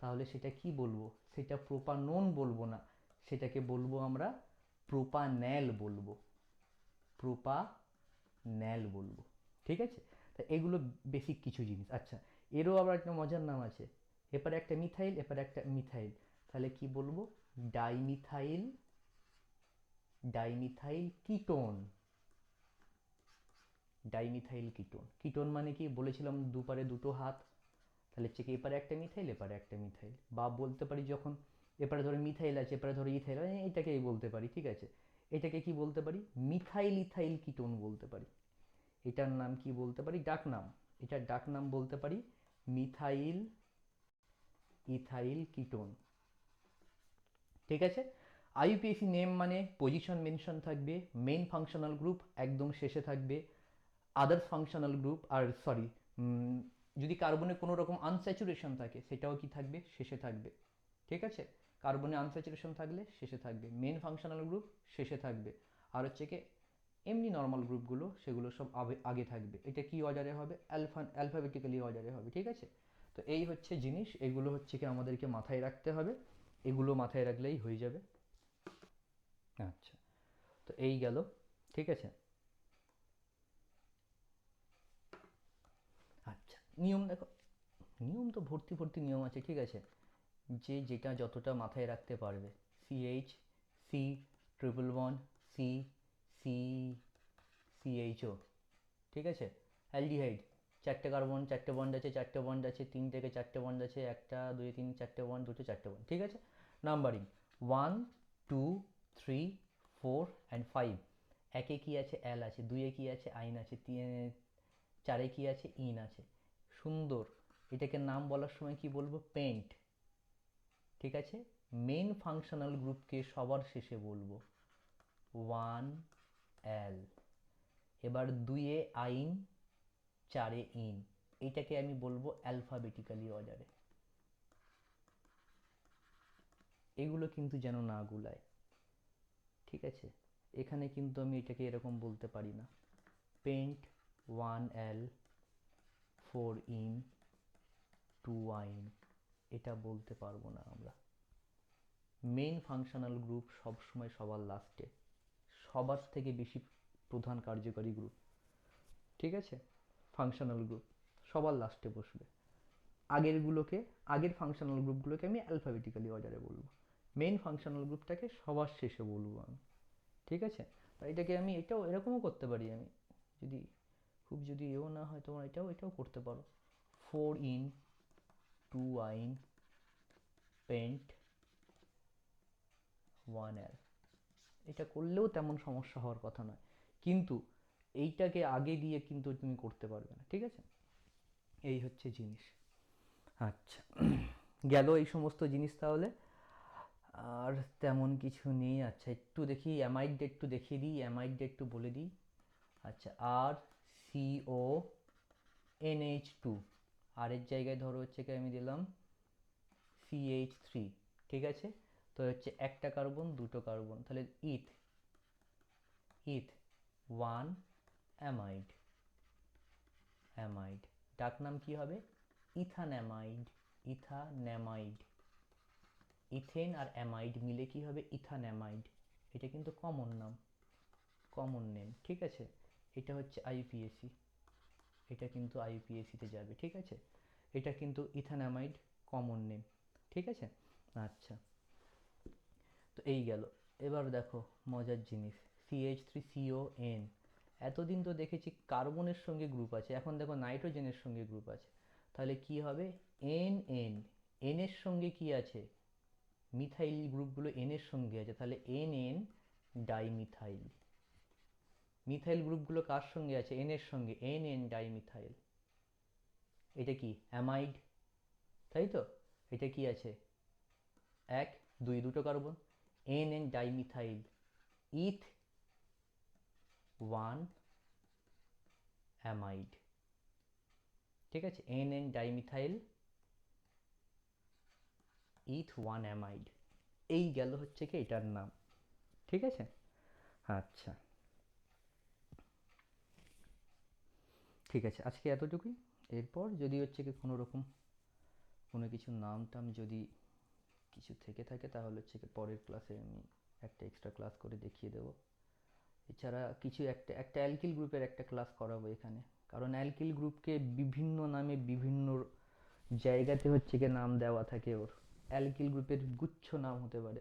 Speaker 1: তাহলে সেটা কি বলবো, সেটা প্রোপানন বলবো না, সেটাকে বলবো আমরা প্রোপান্যাল বলবো, প্রোপান্যাল বলবো, ঠিক আছে। তা এগুলো বেসিক কিছু জিনিস। আচ্ছা, এরও আবার একটা মজার নাম আছে, এপারে একটা মিথাইল এপারে একটা মিথাইল, তাহলে কি বলবো, dimethyl, dimethyl ketone, dimethyl ketone, ketone মানে কি বলেছিলাম দুপারে দুটো হাত, তাহলে হচ্ছে কি এপারে একটা মিথাইল এপারে একটা মিথাইল, বা বলতে পারি যখন এপারে ধরো মিথাইল আছে এপারে ধরো ইথাইল, এটাকেই বলতে পারি, ঠিক আছে। এটাকে কি বলতে পারি, মিথাইল ইথাইল কিটোন বলতে পারি, এটার নাম কি বলতে পারি, ডাক নাম, এটার ডাক নাম বলতে পারি মিথাইল ইথাইল কিটোন, ঠিক আছে। আইইউপিএসি নেম মানে পজিশন মেনশন থাকবে, মেইন ফাংশনাল গ্রুপ একদম শেষে থাকবে, আদার্স ফাংশনাল গ্রুপ আর সরি, যদি কার্বনে কোনো রকম আনস্যাচুরেশন থাকে সেটাও কি থাকবে, শেষে থাকবে, ঠিক আছে। কার্বনে আনস্যাচুরেশন থাকলে শেষে থাকবে, মেন ফাংশনাল গ্রুপ শেষে থাকবে, আর হচ্ছে কি এমনি নর্মাল গ্রুপগুলো সেগুলো সব আগে থাকবে, এটা কি অর্ডারে হবে, অ্যালফাবেটিক্যালি অর্ডারে হবে, ঠিক আছে। তো এই হচ্ছে জিনিস, এগুলো হচ্ছে কি আমাদেরকে মাথায় রাখতে হবে, এগুলো মাথায় রাখলেই হয়ে যাবে। আচ্ছা, তো এই গেল, ঠিক আছে। আচ্ছা, নিয়ম দেখো, নিয়ম তো ভর্তি ভর্তি নিয়ম আছে, ঠিক আছে, যে যেটা যতটা মাথায় রাখতে পারবে, CH, C triple one, C, C, CHO, ঠিক আছে। অ্যালডিহাইড, চারটে কার্বন চারটে বন্ড আছে, চারটে বন্ড আছে, তিন থেকে চারটে বন্ড আছে, একটা দুই তিন চারটে বন্ড, দুটো চারটে বন্ড, ঠিক আছে। Numbering one, two, three, four and five, একে কি আছে অ্যাল আছে, দুইয়ে কি আছে আইন আছে, চারে কি আছে ইন আছে, সুন্দর। এটাকে নাম বলার সময় কি বলবো, পেন্ট, ঠিক আছে। মেন ফাংশনাল গ্রুপকে সবার শেষে বলবো ওয়ান এল, এবার দুইয়ে আইন, চারে ইন, এটাকে আমি বলবো অ্যালফাবেটিক্যালি অর্ডারে, এগুলো কিন্তু যেন না গুলায়, ঠিক আছে। এখানে কিন্তু আমি এটাকে এরকম বলতে পারি না, pent one L, four in, two yne, এটা বলতে পারবো না আমরা। মেইন ফাংশনাল গ্রুপ সবসময় সবার লাস্টে, সবার থেকে বেশি প্রধান কার্যকারী গ্রুপ, ঠিক আছে। ফাংশনাল গ্রুপ সবার লাস্টে বসবে, আগেরগুলোকে, আগের ফাংশনাল গ্রুপগুলোকে আমি অ্যালফাবেটিক্যালি অর্ডারে বলবো, মেইন ফাংশনাল গ্রুপটাকে সবার শেষে বলবো আমি, ঠিক আছে। আর এটাকে আমি এটাও এরকমও করতে পারি আমি, যদি খুব যদি এও না হয় তোমার, এটাও এটাও করতে পারো, ফোর ইন, টু আইন, পেন্ট, ওয়ান এল, এটা করলেও তেমন সমস্যা হওয়ার কথা নয়, কিন্তু এইটাকে আগে দিয়ে কিন্তু তুমি করতে পারবে না, ঠিক আছে। এই হচ্ছে জিনিস। আচ্ছা, গেল এই সমস্ত জিনিস তাহলে, আর তেমন কিছু নেই। আচ্ছা, একটু দেখি অ্যামাইডটা একটু দেখিয়ে দিই, অ্যামাইডটা একটু বলে দিই। আচ্ছা, আর সিও এনএইচ টু, আর এর জায়গায় ধরো হচ্ছে কি আমি দিলাম সিএইচ থ্রি, ঠিক আছে। তো হচ্ছে একটা কার্বন দুটো কার্বন, তাহলে ইথ, ইথ ওয়ান অ্যামাইড, অ্যামাইড, ডাক নাম কি হবে, ইথানঅ্যামাইড, ইথানঅ্যামাইড, ইথেন আর অ্যামাইড মিলে কি হবে, ইথানঅ্যামাইড, এটা কিন্তু কমন নাম, কমন নেম, ঠিক আছে। এটা হচ্ছে আইউপিএসি, এটা কিন্তু আইউপিএসিতে যাবে, ঠিক আছে। এটা কিন্তু ইথানঅ্যামাইড কমন নেম, ঠিক আছে। আচ্ছা, তো এই গেল। এবার দেখো মজার জিনিস, CH3CON। এতদিন তো দেখেছি কার্বনের সঙ্গে গ্রুপ আছে, এখন দেখো নাইট্রোজেনের সঙ্গে গ্রুপ আছে, তাহলে কি হবে? NN। এন এর সঙ্গে কি আছে? মিথাইল গ্রুপগুলো এন এর সঙ্গে আছে, তাহলে NN ডাইমিথাইল। মিথাইল গ্রুপগুলো কার সঙ্গে আছে? এন এর সঙ্গে, NN ডাইমিথাইল। এটা কি? অ্যামাইড, তাই তো? এটা কি আছে? এক, দুই, দুটো কার্বন, NN ডাইমিথাইল ইথ 1 অ্যামাইড। ঠিক আছে, NN ডাইমিথাইল ইথ 1 অ্যামাইড। এই গেল হচ্ছে কি এটার নাম। ঠিক আছে, আচ্ছা ঠিক আছে, আজকে এতটুকুই। এরপর যদি হচ্ছে কি কোনো রকম কোনো কিছু নাম টাম যদি কিছু থেকে থাকে, তাহলে হচ্ছে কি পরের ক্লাসে আমি একটা এক্সট্রা ক্লাস করে দেখিয়ে দেবো। এছাড়া কিছু একটা একটা অ্যালকিল গ্রুপের একটা ক্লাস করাবো এখানে, কারণ অ্যালকিল গ্রুপকে বিভিন্ন নামে বিভিন্ন জায়গাতে হচ্ছে কি নাম দেওয়া থাকে ওর। অ্যালকিল গ্রুপের গুচ্ছ নাম হতে পারে,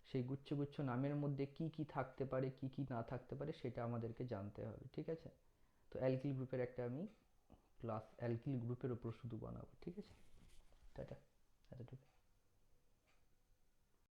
Speaker 1: সেই গুচ্ছ গুচ্ছ নামের মধ্যে কি কি থাকতে পারে কি কি না থাকতে পারে সেটা আমাদেরকে জানতে হবে। ঠিক আছে, তো অ্যালকিল গ্রুপের একটা আমি ক্লাস অ্যালকিল গ্রুপের ওপর শুধু বানাবো। ঠিক আছে, টাটা, এতটুকু।